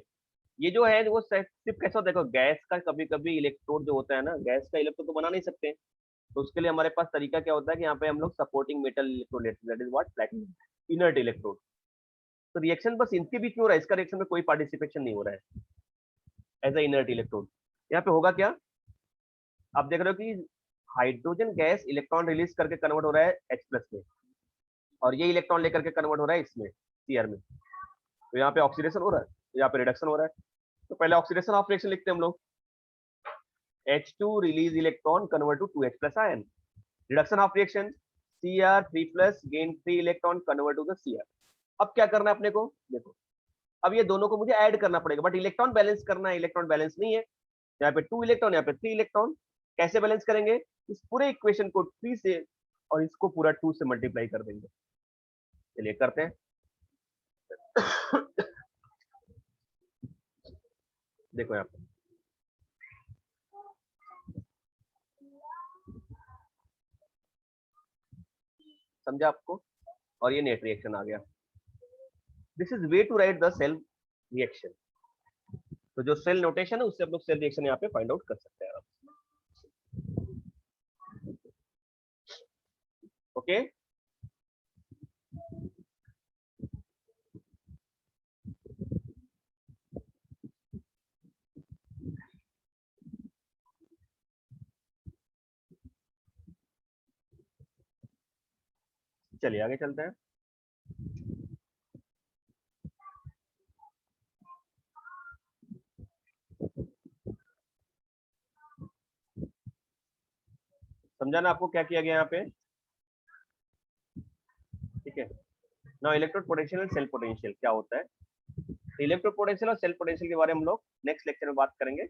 ये जो है वो सिर्फ कैसा होता है, देखो गैस का कभी कभी इलेक्ट्रोड जो होता है ना, गैस का इलेक्ट्रोड तो बना नहीं सकते, तो उसके लिए हमारे पास तरीका क्या होता है कि यहाँ पे हम लोग सपोर्टिंग मेटल इलेक्ट्रोड लेते हैं, that is what, platinum inert electrode. तो रिएक्शन बस इनके बीच में हो रहा है, इसका रिएक्शन में कोई पार्टिसिपेशन नहीं हो रहा है एज अ इनर्ट इलेक्ट्रोड। यहाँ पे होगा क्या, आप देख रहे हो कि हाइड्रोजन गैस इलेक्ट्रॉन रिलीज करके कन्वर्ट हो रहा है H+ में, और ये इलेक्ट्रॉन लेकर के कन्वर्ट हो रहा है इसमें Cr में। तो यहाँ पे ऑक्सीडेशन हो रहा है, यहाँ पे रिडक्शन हो रहा है। तो पहले ऑक्सीडेशन ऑफ रिएक्शन लिखते हैं हम लोग, H2 release electron convert to 2H+ ion. Reduction of reaction, Cr3+ gain 3 electron convert to the Cr। अब क्या करना है अपने को, देखो अब ये दोनों को मुझे ऐड करना पड़ेगा, बट इलेक्ट्रॉन बैलेंस करना है, इलेक्ट्रॉन बैलेंस नहीं है। यहाँ पे 2 इलेक्ट्रॉन, यहाँ पे 3 इलेक्ट्रॉन, कैसे बैलेंस करेंगे, इस पूरे इक्वेशन को 3 से और इसको पूरा 2 से मल्टीप्लाई कर देंगे। चलिए करते हैं। देखो यहाँ पे समझा आपको, और ये नेट रिएक्शन आ गया। This is way to write the cell reaction. तो जो सेल नोटेशन है उससे हम लोग सेल रिएक्शन यहाँ पे फाइंड आउट कर सकते हैं। ओके, चलिए आगे चलते हैं। समझा ना आपको क्या किया गया यहाँ पे, ठीक है। Now electrode potential and cell potential क्या होता है। इलेक्ट्रोड पोटेंशियल और सेल पोटेंशियल के बारे में हम लोग नेक्स्ट लेक्चर में बात करेंगे।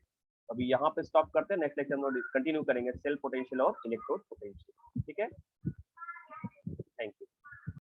अभी यहाँ पे स्टॉप करते हैं, नेक्स्ट लेक्चर में कंटिन्यू करेंगे सेल पोटेंशियल और इलेक्ट्रोड पोटेंशियल, ठीक है।